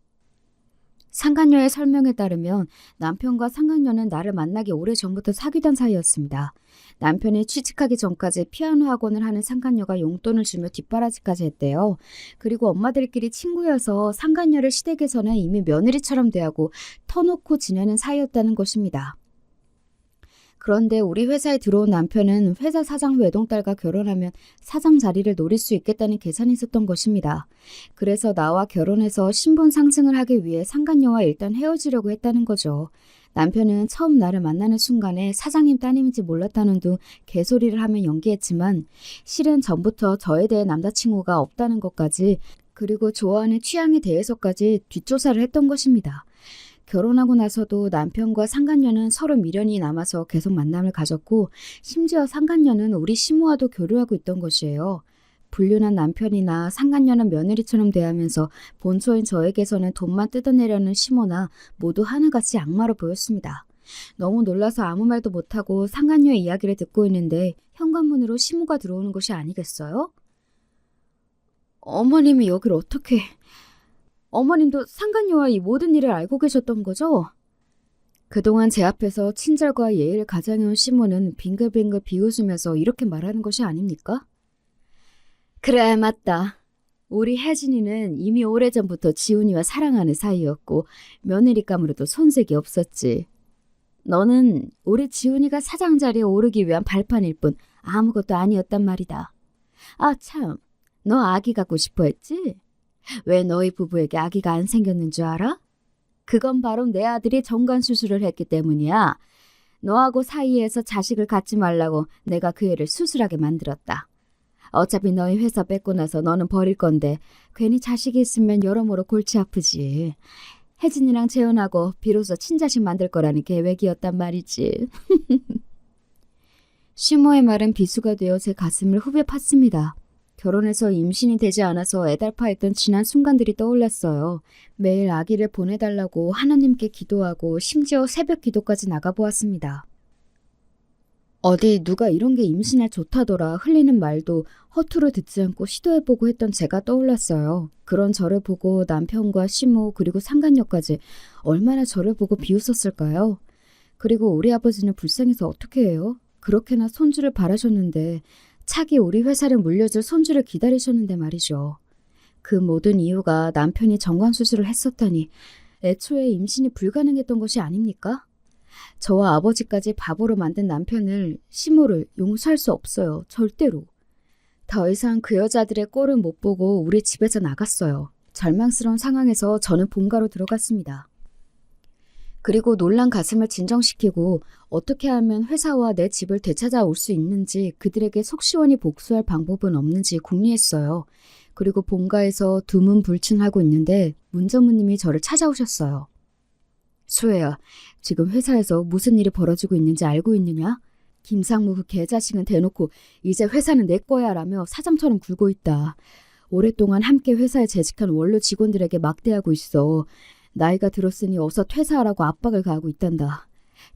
상간녀의 설명에 따르면 남편과 상간녀는 나를 만나기 오래전부터 사귀던 사이였습니다. 남편이 취직하기 전까지 피아노 학원을 하는 상간녀가 용돈을 주며 뒷바라지까지 했대요. 그리고 엄마들끼리 친구여서 상간녀를 시댁에서는 이미 며느리처럼 대하고 터놓고 지내는 사이였다는 것입니다. 그런데 우리 회사에 들어온 남편은 회사 사장 외동딸과 결혼하면 사장 자리를 노릴 수 있겠다는 계산이 있었던 것입니다. 그래서 나와 결혼해서 신분 상승을 하기 위해 상간녀와 일단 헤어지려고 했다는 거죠. 남편은 처음 나를 만나는 순간에 사장님 따님인지 몰랐다는 둥 개소리를 하며 연기했지만 실은 전부터 저에 대해 남자친구가 없다는 것까지 그리고 좋아하는 취향에 대해서까지 뒷조사를 했던 것입니다. 결혼하고 나서도 남편과 상간녀는 서로 미련이 남아서 계속 만남을 가졌고 심지어 상간녀는 우리 시모와도 교류하고 있던 것이에요. 불륜한 남편이나 상간녀는 며느리처럼 대하면서 본처인 저에게서는 돈만 뜯어내려는 시모나 모두 하나같이 악마로 보였습니다. 너무 놀라서 아무 말도 못하고 상간녀의 이야기를 듣고 있는데 현관문으로 시모가 들어오는 것이 아니겠어요? 어머님이 여길 어떻게... 어머님도 상간녀와 이 모든 일을 알고 계셨던 거죠? 그동안 제 앞에서 친절과 예의를 가장해온 시모는 빙글빙글 비웃으면서 이렇게 말하는 것이 아닙니까? 그래, 맞다. 우리 혜진이는 이미 오래전부터 지훈이와 사랑하는 사이였고 며느리감으로도 손색이 없었지. 너는 우리 지훈이가 사장 자리에 오르기 위한 발판일 뿐 아무것도 아니었단 말이다. 아 참, 너 아기 갖고 싶어 했지? 왜 너희 부부에게 아기가 안 생겼는 줄 알아? 그건 바로 내 아들이 정관 수술을 했기 때문이야. 너하고 사이에서 자식을 갖지 말라고 내가 그 애를 수술하게 만들었다. 어차피 너희 회사 뺏고 나서 너는 버릴 건데 괜히 자식이 있으면 여러모로 골치 아프지. 혜진이랑 재혼하고 비로소 친자식 만들 거라는 계획이었단 말이지. 시모의 말은 비수가 되어 제 가슴을 후벼 팠습니다. 결혼해서 임신이 되지 않아서 애달파했던 지난 순간들이 떠올랐어요. 매일 아기를 보내달라고 하나님께 기도하고 심지어 새벽 기도까지 나가보았습니다. 어디 누가 이런 게 임신에 좋다더라 흘리는 말도 허투루 듣지 않고 시도해보고 했던 제가 떠올랐어요. 그런 저를 보고 남편과 시모 그리고 상간녀까지 얼마나 저를 보고 비웃었을까요? 그리고 우리 아버지는 불쌍해서 어떻게 해요? 그렇게나 손주를 바라셨는데 차기 우리 회사를 물려줄 손주를 기다리셨는데 말이죠. 그 모든 이유가 남편이 정관수술을 했었다니 애초에 임신이 불가능했던 것이 아닙니까? 저와 아버지까지 바보로 만든 남편을, 시모를 용서할 수 없어요. 절대로. 더 이상 그 여자들의 꼴을 못 보고 우리 집에서 나갔어요. 절망스러운 상황에서 저는 본가로 들어갔습니다. 그리고 놀란 가슴을 진정시키고 어떻게 하면 회사와 내 집을 되찾아올 수 있는지 그들에게 속 시원히 복수할 방법은 없는지 궁리했어요. 그리고 본가에서 두문불춘하고 있는데 문 전무님이 저를 찾아오셨어요. 수혜야, 지금 회사에서 무슨 일이 벌어지고 있는지 알고 있느냐? 김상무 그 개자식은 대놓고 이제 회사는 내 거야 라며 사장처럼 굴고 있다. 오랫동안 함께 회사에 재직한 원로 직원들에게 막대하고 있어. 나이가 들었으니 어서 퇴사하라고 압박을 가하고 있단다.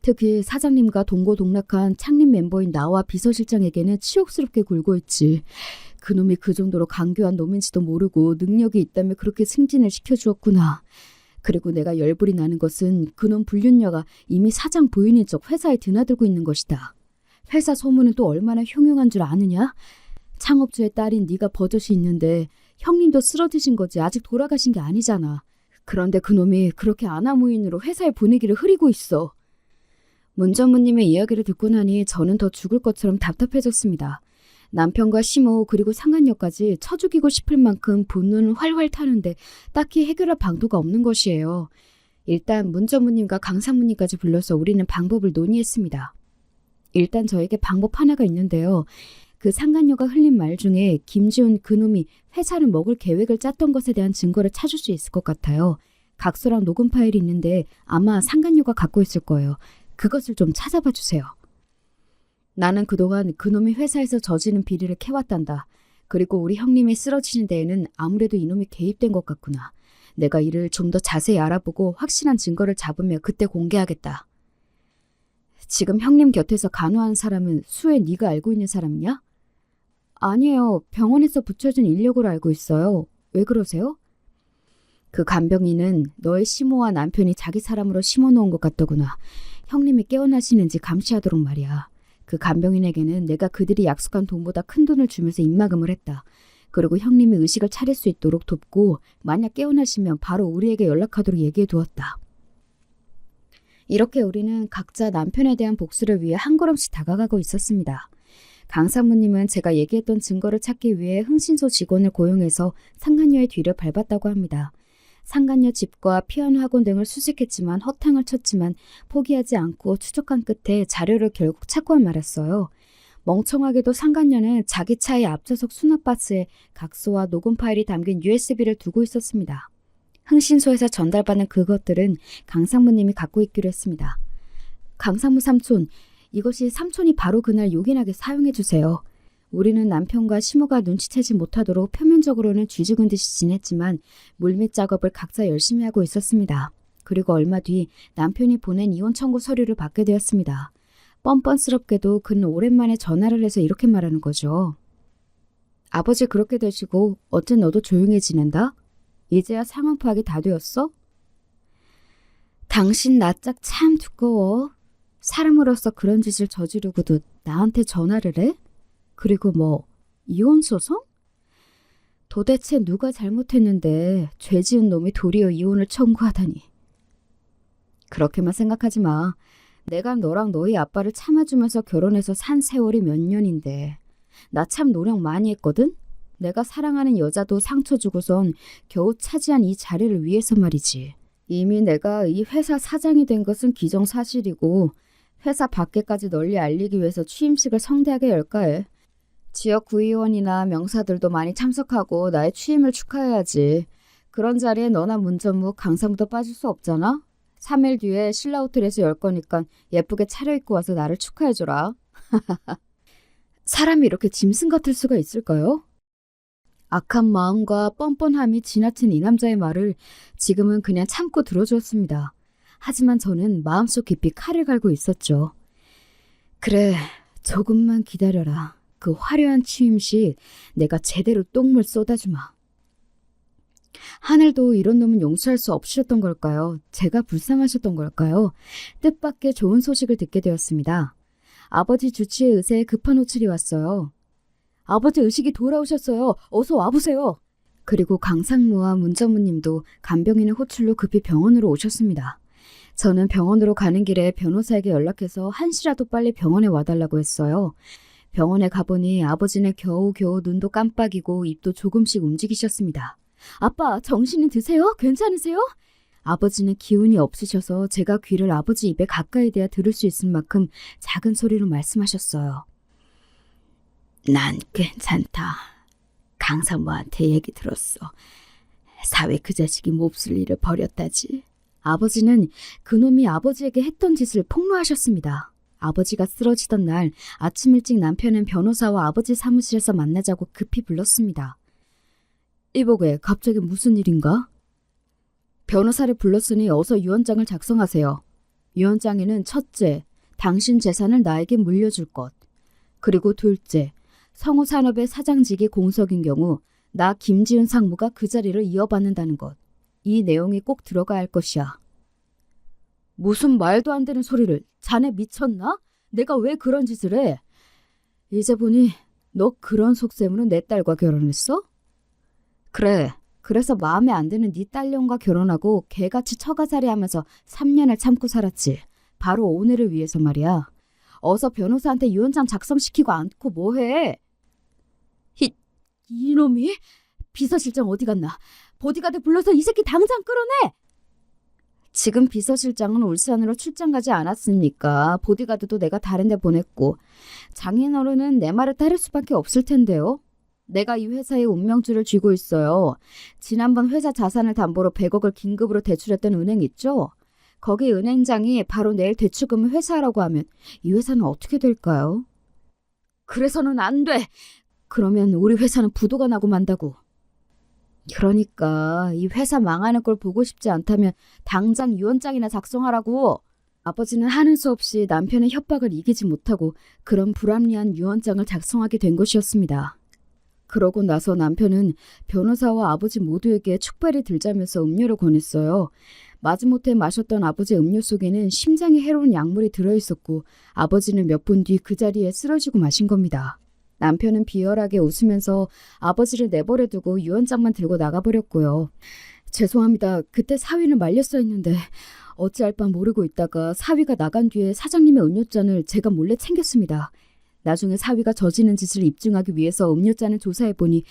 특히 사장님과 동고동락한 창립 멤버인 나와 비서실장에게는 치욕스럽게 굴고 있지. 그놈이 그 정도로 강교한 놈인지도 모르고 능력이 있다며 그렇게 승진을 시켜주었구나. 그리고 내가 열불이 나는 것은 그놈 불륜녀가 이미 사장 부인인 척 회사에 드나들고 있는 것이다. 회사 소문은 또 얼마나 흉흉한 줄 아느냐? 창업주의 딸인 네가 버젓이 있는데 형님도 쓰러지신 거지 아직 돌아가신 게 아니잖아. 그런데 그놈이 그렇게 아나무인으로 회사의 분위기를 흐리고 있어. 문 전무님의 이야기를 듣고 나니 저는 더 죽을 것처럼 답답해졌습니다. 남편과 시모 그리고 상간녀까지 쳐 죽이고 싶을 만큼 분노는 활활 타는데 딱히 해결할 방도가 없는 것이에요. 일단 문 전무님과 강 사무님까지 불러서 우리는 방법을 논의했습니다. 일단 저에게 방법 하나가 있는데요. 그 상간녀가 흘린 말 중에 김지훈 그놈이 회사를 먹을 계획을 짰던 것에 대한 증거를 찾을 수 있을 것 같아요. 각서랑 녹음 파일이 있는데 아마 상간녀가 갖고 있을 거예요. 그것을 좀 찾아봐 주세요. 나는 그동안 그놈이 회사에서 저지른 비리를 캐왔단다. 그리고 우리 형님이 쓰러지는 데에는 아무래도 이놈이 개입된 것 같구나. 내가 이를 좀 더 자세히 알아보고 확실한 증거를 잡으며 그때 공개하겠다. 지금 형님 곁에서 간호하는 사람은 수혜 네가 알고 있는 사람이냐? 아니에요. 병원에서 붙여준 인력으로 알고 있어요. 왜 그러세요? 그 간병인은 너의 시모와 남편이 자기 사람으로 심어놓은 것 같더구나. 형님이 깨어나시는지 감시하도록 말이야. 그 간병인에게는 내가 그들이 약속한 돈보다 큰 돈을 주면서 입막음을 했다. 그리고 형님이 의식을 차릴 수 있도록 돕고 만약 깨어나시면 바로 우리에게 연락하도록 얘기해 두었다. 이렇게 우리는 각자 남편에 대한 복수를 위해 한 걸음씩 다가가고 있었습니다. 강 사모님은 제가 얘기했던 증거를 찾기 위해 흥신소 직원을 고용해서 상간녀의 뒤를 밟았다고 합니다. 상간녀 집과 피아노 학원 등을 수색했지만 허탕을 쳤지만 포기하지 않고 추적한 끝에 자료를 결국 찾고 말았어요. 멍청하게도 상간녀는 자기 차의 앞좌석 수납바스에 각서와 녹음 파일이 담긴 USB를 두고 있었습니다. 흥신소에서 전달받은 그것들은 강상무님이 갖고 있기로 했습니다. 강상무 삼촌, 이것이 삼촌이 바로 그날 요긴하게 사용해 주세요. 우리는 남편과 시모가 눈치채지 못하도록 표면적으로는 쥐죽은 듯이 지냈지만 물밑 작업을 각자 열심히 하고 있었습니다. 그리고 얼마 뒤 남편이 보낸 이혼 청구 서류를 받게 되었습니다. 뻔뻔스럽게도 그는 오랜만에 전화를 해서 이렇게 말하는 거죠. 아버지 그렇게 되시고 어째 너도 조용해지는다? 이제야 상황 파악이 다 되었어? 당신 낯짝 참 두꺼워. 사람으로서 그런 짓을 저지르고도 나한테 전화를 해? 그리고 뭐 이혼 소송? 도대체 누가 잘못했는데 죄 지은 놈이 도리어 이혼을 청구하다니. 그렇게만 생각하지 마. 내가 너랑 너희 아빠를 참아주면서 결혼해서 산 세월이 몇 년인데 나 참 노력 많이 했거든? 내가 사랑하는 여자도 상처 주고선 겨우 차지한 이 자리를 위해서 말이지. 이미 내가 이 회사 사장이 된 것은 기정사실이고 회사 밖에까지 널리 알리기 위해서 취임식을 성대하게 열까 해. 지역 구의원이나 명사들도 많이 참석하고 나의 취임을 축하해야지. 그런 자리에 너나 문전무, 강사무도 빠질 수 없잖아? 3일 뒤에 신라 호텔에서 열 거니까 예쁘게 차려입고 와서 나를 축하해줘라. 사람이 이렇게 짐승 같을 수가 있을까요? 악한 마음과 뻔뻔함이 지나친 이 남자의 말을 지금은 그냥 참고 들어주었습니다. 하지만 저는 마음속 깊이 칼을 갈고 있었죠. 그래, 조금만 기다려라. 그 화려한 취임식 내가 제대로 똥물 쏟아주마. 하늘도 이런 놈은 용서할 수 없으셨던 걸까요? 제가 불쌍하셨던 걸까요? 뜻밖의 좋은 소식을 듣게 되었습니다. 아버지 주치의 의사에 급한 호출이 왔어요. 아버지 의식이 돌아오셨어요. 어서 와보세요. 그리고 강상무와 문전무님도 간병인의 호출로 급히 병원으로 오셨습니다. 저는 병원으로 가는 길에 변호사에게 연락해서 한시라도 빨리 병원에 와달라고 했어요. 병원에 가보니 아버지는 겨우겨우 눈도 깜빡이고 입도 조금씩 움직이셨습니다. 아빠, 정신이 드세요? 괜찮으세요? 아버지는 기운이 없으셔서 제가 귀를 아버지 입에 가까이 대야 들을 수 있을 만큼 작은 소리로 말씀하셨어요. 난 괜찮다. 강사모한테 얘기 들었어. 사회 그 자식이 몹쓸 일을 벌였다지. 아버지는 그놈이 아버지에게 했던 짓을 폭로하셨습니다. 아버지가 쓰러지던 날 아침 일찍 남편은 변호사와 아버지 사무실에서 만나자고 급히 불렀습니다. 이보게, 갑자기 무슨 일인가? 변호사를 불렀으니 어서 유언장을 작성하세요. 유언장에는 첫째, 당신 재산을 나에게 물려줄 것. 그리고 둘째, 성우산업의 사장직이 공석인 경우 나 김지은 상무가 그 자리를 이어받는다는 것. 이 내용이 꼭 들어가야 할 것이야. 무슨 말도 안 되는 소리를. 자네 미쳤나? 내가 왜 그런 짓을 해? 이제 보니 너 그런 속셈으로 내 딸과 결혼했어? 그래. 그래서 마음에 안 드는 네 딸년과 결혼하고 개같이 처가살이하면서 3년을 참고 살았지. 바로 오늘을 위해서 말이야. 어서 변호사한테 유언장 작성시키고 않고 뭐해? 이놈이? 비서실장 어디 갔나? 보디가드 불러서 이 새끼 당장 끌어내! 지금 비서실장은 울산으로 출장 가지 않았습니까? 보디가드도 내가 다른 데 보냈고 장인어른은 내 말을 따를 수밖에 없을 텐데요. 내가 이 회사의 운명줄을 쥐고 있어요. 지난번 회사 자산을 담보로 100억을 긴급으로 대출했던 은행 있죠? 거기 은행장이 바로 내일 대출금을 회사하라고 하면 이 회사는 어떻게 될까요? 그래서는 안 돼! 그러면 우리 회사는 부도가 나고 만다고. 그러니까 이 회사 망하는 걸 보고 싶지 않다면 당장 유언장이나 작성하라고. 아버지는 하는 수 없이 남편의 협박을 이기지 못하고 그런 불합리한 유언장을 작성하게 된 것이었습니다. 그러고 나서 남편은 변호사와 아버지 모두에게 축배를 들자면서 음료를 권했어요. 마지못해 마셨던 아버지의 음료 속에는 심장에 해로운 약물이 들어있었고 아버지는 몇 분 뒤 그 자리에 쓰러지고 마신 겁니다. 남편은 비열하게 웃으면서 아버지를 내버려 두고 유언장만 들고 나가버렸고요. 죄송합니다. 그때 사위를 말렸어 했는데 어찌할 바 모르고 있다가 사위가 나간 뒤에 사장님의 음료잔을 제가 몰래 챙겼습니다. 나중에 사위가 저지른 짓을 입증하기 위해서 음료잔을 조사해보니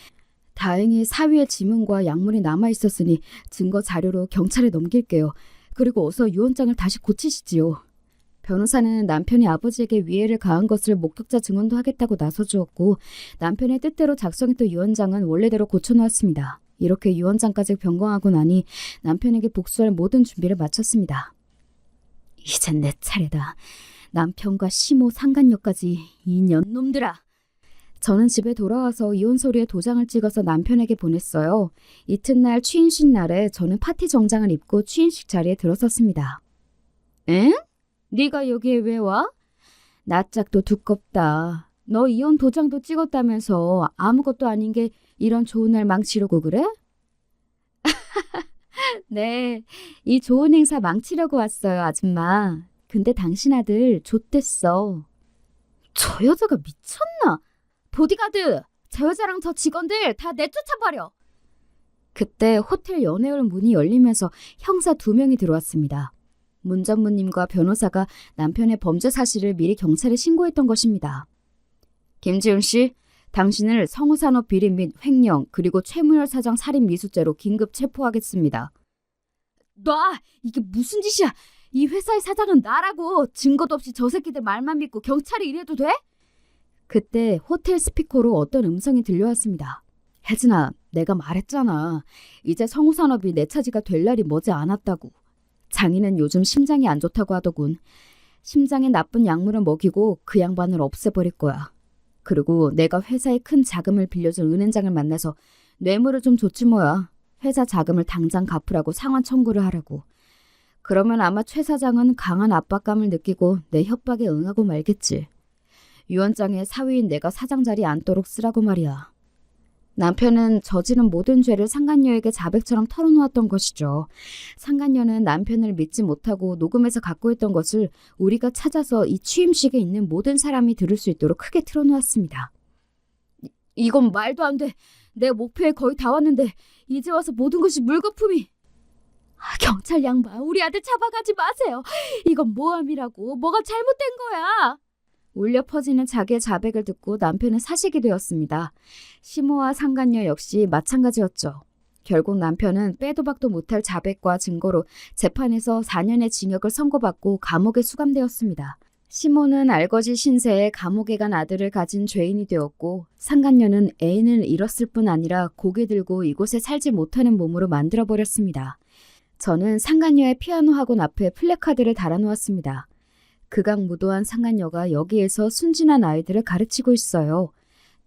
다행히 사위의 지문과 약물이 남아있었으니 증거 자료로 경찰에 넘길게요. 그리고 어서 유언장을 다시 고치시지요. 변호사는 남편이 아버지에게 위해를 가한 것을 목격자 증언도 하겠다고 나서주었고 남편의 뜻대로 작성했던 유언장은 원래대로 고쳐놓았습니다. 이렇게 유언장까지 변경하고 나니 남편에게 복수할 모든 준비를 마쳤습니다. 이젠 내 차례다. 남편과 시모 상간녀까지 이 년놈들아. 저는 집에 돌아와서 이혼서류에 도장을 찍어서 남편에게 보냈어요. 이튿날 취인식 날에 저는 파티 정장을 입고 취인식 자리에 들어섰습니다. 응? 네가 여기에 왜 와? 낯짝도 두껍다. 너 이혼 도장도 찍었다면서 아무것도 아닌 게 이런 좋은 날 망치려고 그래? 네, 이 좋은 행사 망치려고 왔어요, 아줌마. 근데 당신 아들 좆됐어. 저 여자가 미쳤나? 보디가드! 저 여자랑 저 직원들 다 내쫓아버려! 그때 호텔 연회홀 문이 열리면서 형사 2명이 들어왔습니다. 문 전무님과 변호사가 남편의 범죄 사실을 미리 경찰에 신고했던 것입니다. 김지훈 씨, 당신을 성우산업 비리 및 횡령 그리고 최무열 사장 살인 미수죄로 긴급 체포하겠습니다. 놔! 이게 무슨 짓이야! 이 회사의 사장은 나라고! 증거도 없이 저 새끼들 말만 믿고 경찰이 이래도 돼? 그때 호텔 스피커로 어떤 음성이 들려왔습니다. 혜진아, 내가 말했잖아. 이제 성우산업이 내 차지가 될 날이 머지 않았다고. 장인은 요즘 심장이 안 좋다고 하더군. 심장에 나쁜 약물을 먹이고 그 양반을 없애버릴 거야. 그리고 내가 회사에 큰 자금을 빌려준 은행장을 만나서 뇌물을 좀 줬지 뭐야. 회사 자금을 당장 갚으라고 상환 청구를 하라고. 그러면 아마 최 사장은 강한 압박감을 느끼고 내 협박에 응하고 말겠지. 유언장에 사위인 내가 사장 자리에 앉도록 쓰라고 말이야. 남편은 저지른 모든 죄를 상간녀에게 자백처럼 털어놓았던 것이죠. 상간녀는 남편을 믿지 못하고 녹음해서 갖고 있던 것을 우리가 찾아서 이 취임식에 있는 모든 사람이 들을 수 있도록 크게 틀어놓았습니다. 이건 말도 안 돼. 내 목표에 거의 다 왔는데 이제 와서 모든 것이 물거품이. 경찰 양반, 우리 아들 잡아가지 마세요. 이건 모함이라고. 뭐가 잘못된 거야. 울려 퍼지는 자기의 자백을 듣고 남편은 사식이 되었습니다. 시모와 상간녀 역시 마찬가지였죠. 결국 남편은 빼도 박도 못할 자백과 증거로 재판에서 4년의 징역을 선고받고 감옥에 수감되었습니다. 시모는 알거지 신세에 감옥에 간 아들을 가진 죄인이 되었고 상간녀는 애인을 잃었을 뿐 아니라 고개 들고 이곳에 살지 못하는 몸으로 만들어버렸습니다. 저는 상간녀의 피아노 학원 앞에 플래카드를 달아놓았습니다. 극악무도한 상간녀가 여기에서 순진한 아이들을 가르치고 있어요.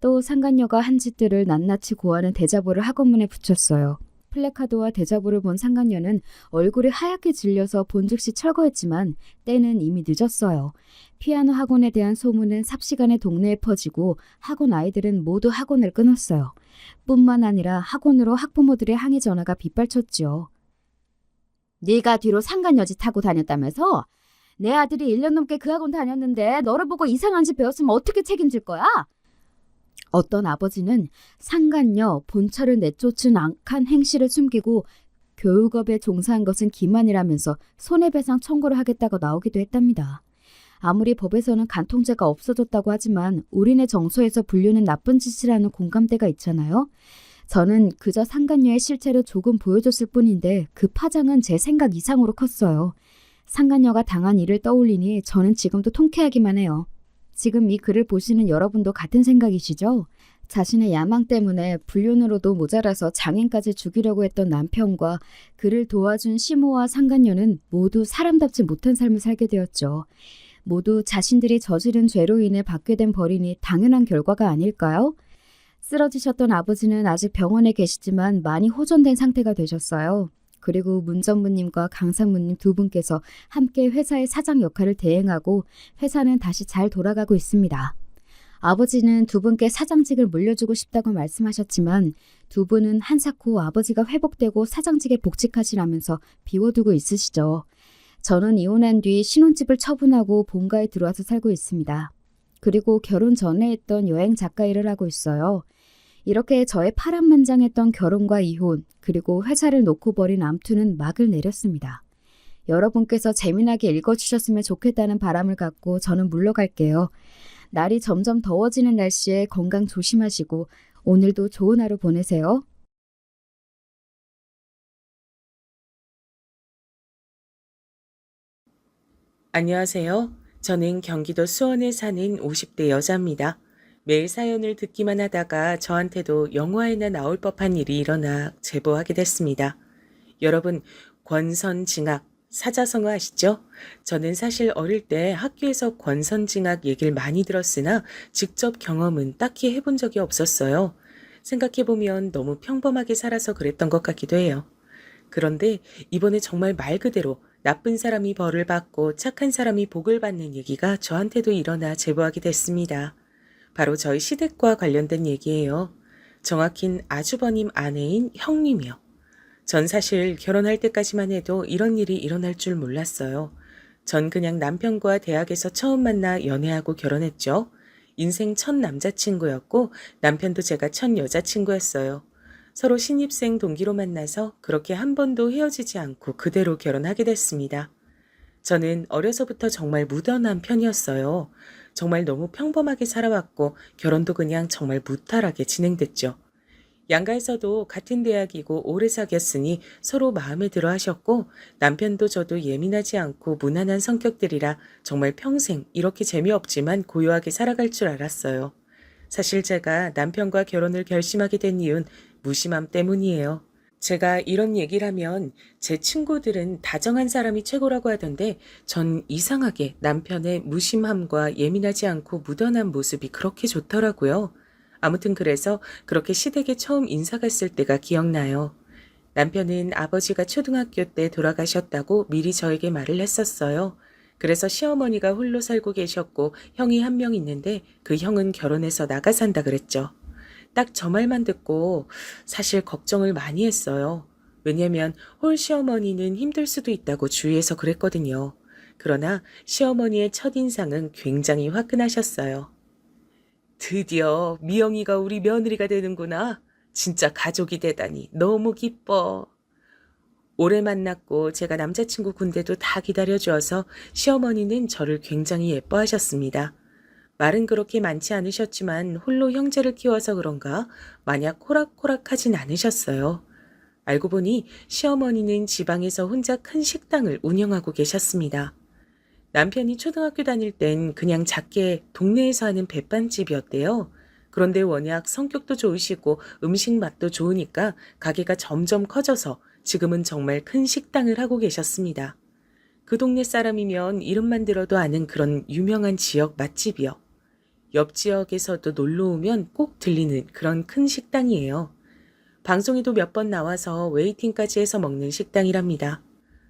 또 상간녀가 한 짓들을 낱낱이 고하는 대자보를 학원문에 붙였어요. 플래카드와 대자보를 본 상간녀는 얼굴이 하얗게 질려서 본즉시 철거했지만 때는 이미 늦었어요. 피아노 학원에 대한 소문은 삽시간에 동네에 퍼지고 학원 아이들은 모두 학원을 끊었어요. 뿐만 아니라 학원으로 학부모들의 항의 전화가 빗발쳤지요. 네가 뒤로 상간녀 짓 하고 다녔다면서? 내 아들이 1년 넘게 그 학원 다녔는데 너를 보고 이상한 짓 배웠으면 어떻게 책임질 거야? 어떤 아버지는 상간녀 본처를 내쫓은 악한 행실을 숨기고 교육업에 종사한 것은 기만이라면서 손해배상 청구를 하겠다고 나오기도 했답니다. 아무리 법에서는 간통죄가 없어졌다고 하지만 우리네 정서에서 분류는 나쁜 짓이라는 공감대가 있잖아요. 저는 그저 상간녀의 실체를 조금 보여줬을 뿐인데 그 파장은 제 생각 이상으로 컸어요. 상간녀가 당한 일을 떠올리니 저는 지금도 통쾌하기만 해요. 지금 이 글을 보시는 여러분도 같은 생각이시죠? 자신의 야망 때문에 불륜으로도 모자라서 장인까지 죽이려고 했던 남편과 그를 도와준 시모와 상간녀는 모두 사람답지 못한 삶을 살게 되었죠. 모두 자신들이 저지른 죄로 인해 받게 된 벌이니 당연한 결과가 아닐까요? 쓰러지셨던 아버지는 아직 병원에 계시지만 많이 호전된 상태가 되셨어요. 그리고 문전무님과 강상무님 두 분께서 함께 회사의 사장 역할을 대행하고 회사는 다시 잘 돌아가고 있습니다. 아버지는 두 분께 사장직을 물려주고 싶다고 말씀하셨지만 두 분은 한사코 아버지가 회복되고 사장직에 복직하시라면서 비워두고 있으시죠. 저는 이혼한 뒤 신혼집을 처분하고 본가에 들어와서 살고 있습니다. 그리고 결혼 전에 했던 여행 작가 일을 하고 있어요. 이렇게 저의 파란만장했던 결혼과 이혼, 그리고 회사를 놓고 버린 암투는 막을 내렸습니다. 여러분께서 재미나게 읽어주셨으면 좋겠다는 바람을 갖고 저는 물러갈게요. 날이 점점 더워지는 날씨에 건강 조심하시고 오늘도 좋은 하루 보내세요. 안녕하세요. 저는 경기도 수원에 사는 50대 여자입니다. 매일 사연을 듣기만 하다가 저한테도 영화에나 나올 법한 일이 일어나 제보하게 됐습니다. 여러분, 권선징악, 사자성어 아시죠? 저는 사실 어릴 때 학교에서 권선징악 얘기를 많이 들었으나 직접 경험은 딱히 해본 적이 없었어요. 생각해보면 너무 평범하게 살아서 그랬던 것 같기도 해요. 그런데 이번에 정말 말 그대로 나쁜 사람이 벌을 받고 착한 사람이 복을 받는 얘기가 저한테도 일어나 제보하게 됐습니다. 바로 저희 시댁과 관련된 얘기예요. 정확히는 아주버님 아내인 형님이요. 전 사실 결혼할 때까지만 해도 이런 일이 일어날 줄 몰랐어요. 전 그냥 남편과 대학에서 처음 만나 연애하고 결혼했죠. 인생 첫 남자친구였고 남편도 제가 첫 여자친구였어요. 서로 신입생 동기로 만나서 그렇게 한 번도 헤어지지 않고 그대로 결혼하게 됐습니다. 저는 어려서부터 정말 무던한 편이었어요. 정말 너무 평범하게 살아왔고 결혼도 그냥 정말 무탈하게 진행됐죠. 양가에서도 같은 대학이고 오래 사귀었으니 서로 마음에 들어 하셨고 남편도 저도 예민하지 않고 무난한 성격들이라 정말 평생 이렇게 재미없지만 고요하게 살아갈 줄 알았어요. 사실 제가 남편과 결혼을 결심하게 된 이유는 무심함 때문이에요. 제가 이런 얘기를 하면 제 친구들은 다정한 사람이 최고라고 하던데 전 이상하게 남편의 무심함과 예민하지 않고 무던한 모습이 그렇게 좋더라고요. 아무튼 그래서 그렇게 시댁에 처음 인사 갔을 때가 기억나요. 남편은 아버지가 초등학교 때 돌아가셨다고 미리 저에게 말을 했었어요. 그래서 시어머니가 홀로 살고 계셨고 형이 한 명 있는데 그 형은 결혼해서 나가 산다 그랬죠. 딱 저 말만 듣고 사실 걱정을 많이 했어요. 왜냐면 홀 시어머니는 힘들 수도 있다고 주위에서 그랬거든요. 그러나 시어머니의 첫인상은 굉장히 화끈하셨어요. 드디어 미영이가 우리 며느리가 되는구나. 진짜 가족이 되다니 너무 기뻐. 오래 만났고 제가 남자친구 군대도 다 기다려주어서 시어머니는 저를 굉장히 예뻐하셨습니다. 말은 그렇게 많지 않으셨지만 홀로 형제를 키워서 그런가 마냥 호락호락하진 않으셨어요. 알고 보니 시어머니는 지방에서 혼자 큰 식당을 운영하고 계셨습니다. 남편이 초등학교 다닐 땐 그냥 작게 동네에서 하는 백반집이었대요. 그런데 워낙 성격도 좋으시고 음식 맛도 좋으니까 가게가 점점 커져서 지금은 정말 큰 식당을 하고 계셨습니다. 그 동네 사람이면 이름만 들어도 아는 그런 유명한 지역 맛집이요. 옆 지역에서도 놀러 오면 꼭 들리는 그런 큰 식당이에요. 방송에도 몇 번 나와서 웨이팅까지 해서 먹는 식당이랍니다.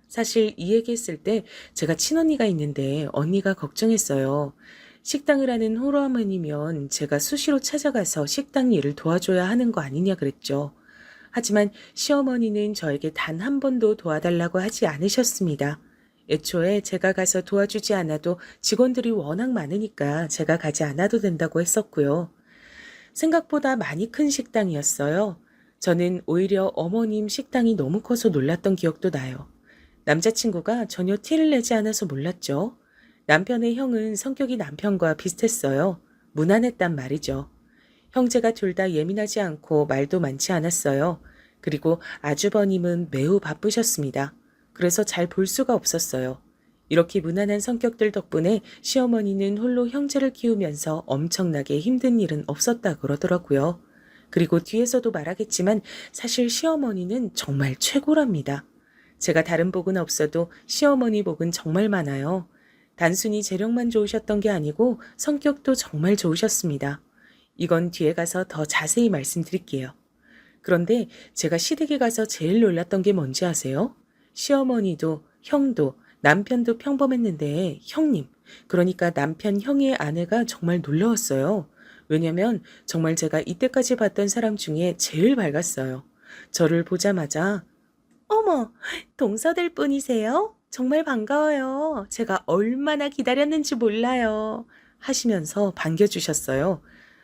사실 이 얘기했을 때 제가 친언니가 있는데 언니가 걱정했어요. 식당을 하는 홀어머니면 제가 수시로 찾아가서 식당 일을 도와줘야 하는 거 아니냐 그랬죠. 하지만 시어머니는 저에게 단 한 번도 도와달라고 하지 않으셨습니다. 애초에 제가 가서 도와주지 않아도 직원들이 워낙 많으니까 제가 가지 않아도 된다고 했었고요. 생각보다 많이 큰 식당이었어요. 저는 오히려 어머님 식당이 너무 커서 놀랐던 기억도 나요. 남자친구가 전혀 티를 내지 않아서 몰랐죠. 남편의 형은 성격이 남편과 비슷했어요. 무난했단 말이죠. 형제가 둘 다 예민하지 않고 말도 많지 않았어요. 그리고 아주버님은 매우 바쁘셨습니다. 그래서 잘 볼 수가 없었어요. 이렇게 무난한 성격들 덕분에 시어머니는 홀로 형제를 키우면서 엄청나게 힘든 일은 없었다 그러더라고요. 그리고 뒤에서도 말하겠지만 사실 시어머니는 정말 최고랍니다. 제가 다른 복은 없어도 시어머니 복은 정말 많아요. 단순히 재력만 좋으셨던 게 아니고 성격도 정말 좋으셨습니다. 이건 뒤에 가서 더 자세히 말씀드릴게요. 그런데 제가 시댁에 가서 제일 놀랐던 게 뭔지 아세요? 시어머니도 형도 남편도 평범했는데 형님, 그러니까 남편 형의 아내가 정말 놀라웠어요. 왜냐면 정말 제가 이때까지 봤던 사람 중에 제일 밝았어요. 저를 보자마자 어머, 동서될 분이세요? 정말 반가워요. 제가 얼마나 기다렸는지 몰라요. 하시면서 반겨주셨어요.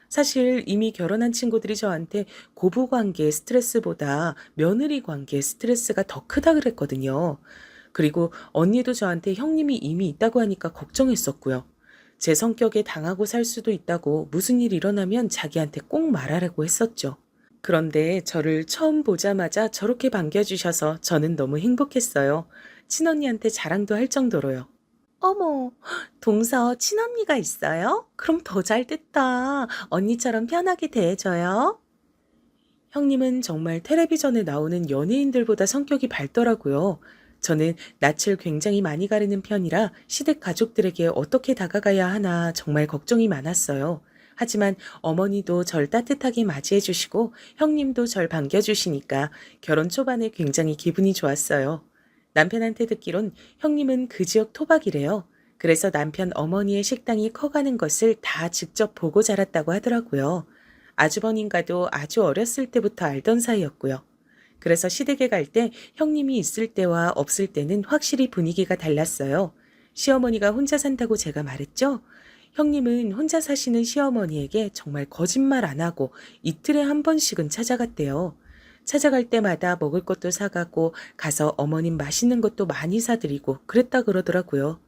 사실 이미 결혼한 친구들이 저한테 고부 관계 스트레스보다 며느리 관계 스트레스가 더 크다 그랬거든요. 그리고 언니도 저한테 형님이 이미 있다고 하니까 걱정했었고요. 제 성격에 당하고 살 수도 있다고 무슨 일 일어나면 자기한테 꼭 말하라고 했었죠. 그런데 저를 처음 보자마자 저렇게 반겨주셔서 저는 너무 행복했어요. 친언니한테 자랑도 할 정도로요. 어머, 동서 친언니가 있어요? 그럼 더 잘 됐다. 언니처럼 편하게 대해줘요. 형님은 정말 텔레비전에 나오는 연예인들보다 성격이 밝더라고요. 저는 낯을 굉장히 많이 가리는 편이라 시댁 가족들에게 어떻게 다가가야 하나 정말 걱정이 많았어요. 하지만 어머니도 절 따뜻하게 맞이해 주시고 형님도 절 반겨주시니까 결혼 초반에 굉장히 기분이 좋았어요. 남편한테 듣기론 형님은 그 지역 토박이래요. 그래서 남편 어머니의 식당이 커가는 것을 다 직접 보고 자랐다고 하더라고요. 아주버님과도 아주 어렸을 때부터 알던 사이였고요. 그래서 시댁에 갈 때 형님이 있을 때와 없을 때는 확실히 분위기가 달랐어요. 시어머니가 혼자 산다고 제가 말했죠? 형님은 혼자 사시는 시어머니에게 정말 거짓말 안 하고 이틀에 한 번씩은 찾아갔대요. 찾아갈 때마다 먹을 것도 사가고 가서 어머님 맛있는 것도 많이 사드리고 그랬다 그러더라고요.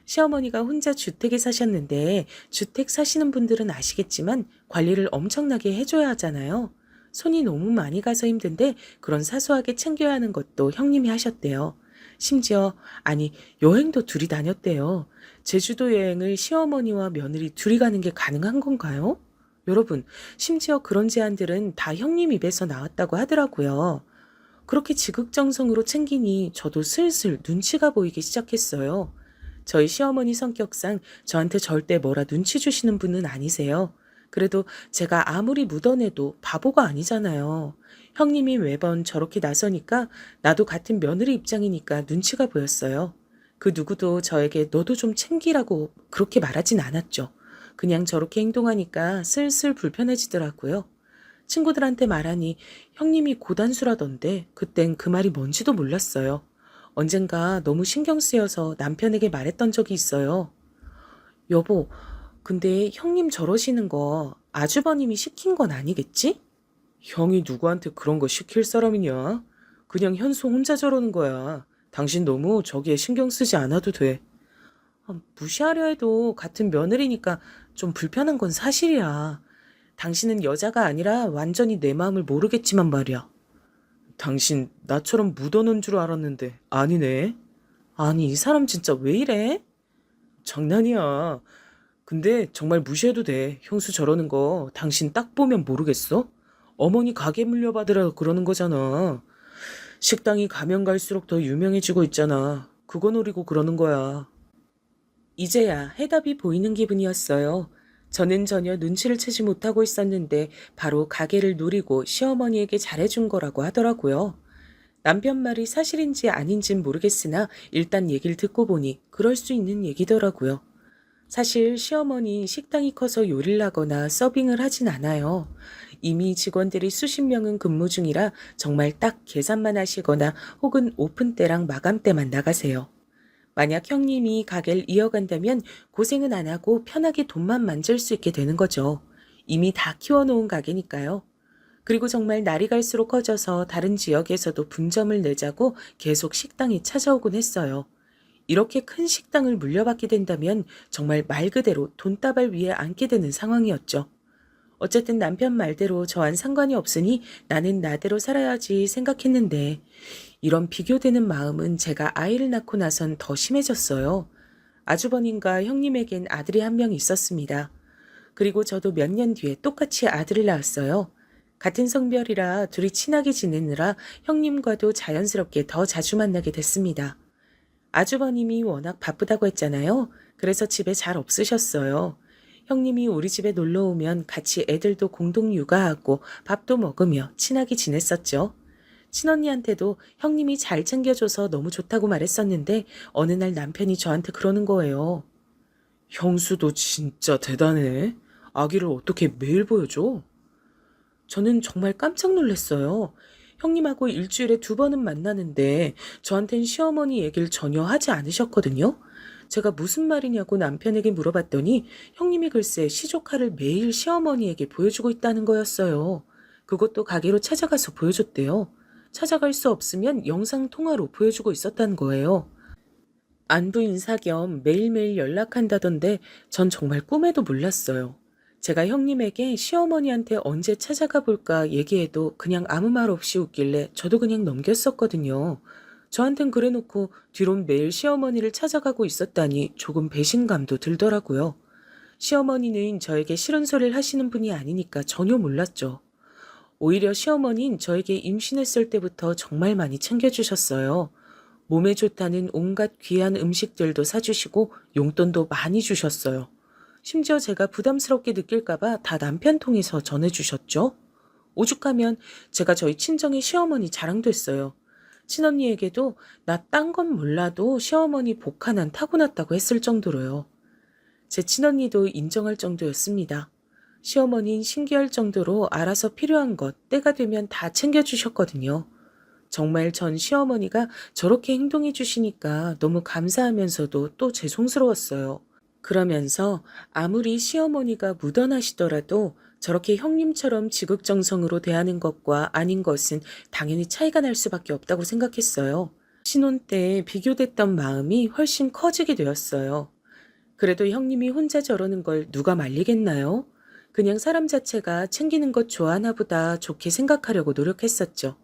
시어머니가 혼자 주택에 사셨는데 주택 사시는 분들은 아시겠지만 관리를 엄청나게 해줘야 하잖아요. 손이 너무 많이 가서 힘든데 그런 사소하게 챙겨야 하는 것도 형님이 하셨대요. 심지어 아니 여행도 둘이 다녔대요. 제주도 여행을 시어머니와 며느리 둘이 가는 게 가능한 건가요? 여러분, 심지어 그런 제안들은 다 형님 입에서 나왔다고 하더라고요. 그렇게 지극정성으로 챙기니 저도 슬슬 눈치가 보이기 시작했어요. 저희 시어머니 성격상 저한테 절대 뭐라 눈치 주시는 분은 아니세요. 그래도 제가 아무리 묻어내도 바보가 아니잖아요. 형님이 매번 저렇게 나서니까 나도 같은 며느리 입장이니까 눈치가 보였어요. 그 누구도 저에게 너도 좀 챙기라고 그렇게 말하진 않았죠. 그냥 저렇게 행동하니까 슬슬 불편해지더라고요. 친구들한테 말하니 형님이 고단수라던데 그땐 그 말이 뭔지도 몰랐어요. 언젠가 너무 신경 쓰여서 남편에게 말했던 적이 있어요. 여보, 근데 형님 저러시는 거 아주버님이 시킨 건 아니겠지? 형이 누구한테 그런 거 시킬 사람이냐? 그냥 현수 혼자 저러는 거야. 당신 너무 저기에 신경 쓰지 않아도 돼. 무시하려 해도 같은 며느리니까 좀 불편한 건 사실이야. 당신은 여자가 아니라 완전히 내 마음을 모르겠지만 말이야. 당신 나처럼 묻어놓은 줄 알았는데 아니네. 아니 이 사람 진짜 왜 이래? 장난이야. 근데 정말 무시해도 돼. 형수 저러는 거 당신 딱 보면 모르겠어? 어머니 가게 물려받으라 그러는 거잖아. 식당이 가면 갈수록 더 유명해지고 있잖아. 그거 노리고 그러는 거야. 이제야 해답이 보이는 기분이었어요. 저는 전혀 눈치를 채지 못하고 있었는데 바로 가게를 노리고 시어머니에게 잘해준 거라고 하더라고요. 남편 말이 사실인지 아닌진 모르겠으나 일단 얘기를 듣고 보니 그럴 수 있는 얘기더라고요. 사실 시어머니 식당이 커서 요리를 하거나 서빙을 하진 않아요. 이미 직원들이 수십 명은 근무 중이라 정말 딱 계산만 하시거나 혹은 오픈 때랑 마감 때만 나가세요. 만약 형님이 가게를 이어간다면 고생은 안 하고 편하게 돈만 만질 수 있게 되는 거죠. 이미 다 키워놓은 가게니까요. 그리고 정말 날이 갈수록 커져서 다른 지역에서도 분점을 내자고 계속 식당이 찾아오곤 했어요. 이렇게 큰 식당을 물려받게 된다면 정말 말 그대로 돈다발 위에 앉게 되는 상황이었죠. 어쨌든 남편 말대로 저와는 상관이 없으니 나는 나대로 살아야지 생각했는데 이런 비교되는 마음은 제가 아이를 낳고 나선 더 심해졌어요. 아주버님과 형님에겐 아들이 한 명 있었습니다. 그리고 저도 몇 년 뒤에 똑같이 아들을 낳았어요. 같은 성별이라 둘이 친하게 지내느라 형님과도 자연스럽게 더 자주 만나게 됐습니다. 아주버님이 워낙 바쁘다고 했잖아요. 그래서 집에 잘 없으셨어요. 형님이 우리 집에 놀러 오면 같이 애들도 공동 육아하고 밥도 먹으며 친하게 지냈었죠. 친언니한테도 형님이 잘 챙겨줘서 너무 좋다고 말했었는데 어느 날 남편이 저한테 그러는 거예요. 형수도 진짜 대단해. 아기를 어떻게 매일 보여줘? 저는 정말 깜짝 놀랐어요. 형님하고 일주일에 2번은 만나는데 저한텐 시어머니 얘기를 전혀 하지 않으셨거든요. 제가 무슨 말이냐고 남편에게 물어봤더니 형님이 글쎄 시조카를 매일 시어머니에게 보여주고 있다는 거였어요. 그것도 가게로 찾아가서 보여줬대요. 찾아갈 수 없으면 영상통화로 보여주고 있었다는 거예요. 안부 인사 겸 매일매일 연락한다던데 전 정말 꿈에도 몰랐어요. 제가 형님에게 시어머니한테 언제 찾아가 볼까 얘기해도 그냥 아무 말 없이 웃길래 저도 그냥 넘겼었거든요. 저한텐 그래놓고 뒤론 매일 시어머니를 찾아가고 있었다니 조금 배신감도 들더라고요. 시어머니는 저에게 싫은 소리를 하시는 분이 아니니까 전혀 몰랐죠. 오히려 시어머니는 저에게 임신했을 때부터 정말 많이 챙겨주셨어요. 몸에 좋다는 온갖 귀한 음식들도 사주시고 용돈도 많이 주셨어요. 심지어 제가 부담스럽게 느낄까봐 다 남편 통해서 전해주셨죠. 오죽하면 제가 저희 친정의 시어머니 자랑됐어요. 친언니에게도 나 딴 건 몰라도 시어머니 복 하나는 타고났다고 했을 정도로요. 제 친언니도 인정할 정도였습니다. 시어머니는 신기할 정도로 알아서 필요한 것 때가 되면 다 챙겨주셨거든요. 정말 전 시어머니가 저렇게 행동해 주시니까 너무 감사하면서도 또 죄송스러웠어요. 그러면서 아무리 시어머니가 무던하시더라도 저렇게 형님처럼 지극정성으로 대하는 것과 아닌 것은 당연히 차이가 날 수밖에 없다고 생각했어요. 신혼 때 비교됐던 마음이 훨씬 커지게 되었어요. 그래도 형님이 혼자 저러는 걸 누가 말리겠나요? 그냥 사람 자체가 챙기는 것 좋아하나 보다 좋게 생각하려고 노력했었죠.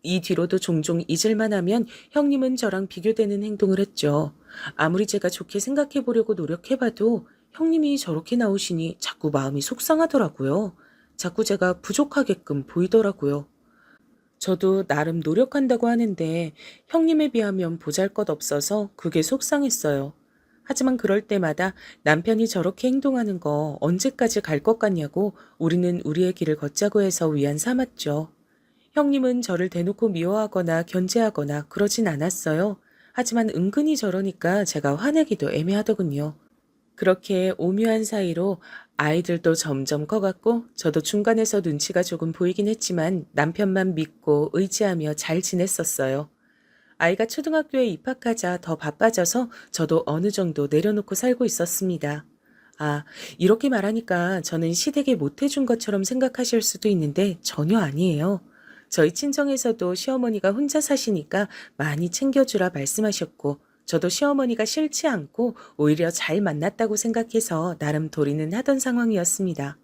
이 뒤로도 종종 잊을만 하면 형님은 저랑 비교되는 행동을 했죠. 아무리 제가 좋게 생각해 보려고 노력해봐도 형님이 저렇게 나오시니 자꾸 마음이 속상하더라고요. 자꾸 제가 부족하게끔 보이더라고요. 저도 나름 노력한다고 하는데 형님에 비하면 보잘것없어서 그게 속상했어요. 하지만 그럴 때마다 남편이 저렇게 행동하는 거 언제까지 갈 것 같냐고 우리는 우리의 길을 걷자고 해서 위안 삼았죠. 형님은 저를 대놓고 미워하거나 견제하거나 그러진 않았어요. 하지만 은근히 저러니까 제가 화내기도 애매하더군요. 그렇게 오묘한 사이로 아이들도 점점 커갔고 저도 중간에서 눈치가 조금 보이긴 했지만 남편만 믿고 의지하며 잘 지냈었어요. 아이가 초등학교에 입학하자 더 바빠져서 저도 어느 정도 내려놓고 살고 있었습니다. 아, 이렇게 말하니까 저는 시댁에 못해준 것처럼 생각하실 수도 있는데 전혀 아니에요. 저희 친정에서도 시어머니가 혼자 사시니까 많이 챙겨주라 말씀하셨고 저도 시어머니가 싫지 않고 오히려 잘 만났다고 생각해서 나름 도리는 하던 상황이었습니다.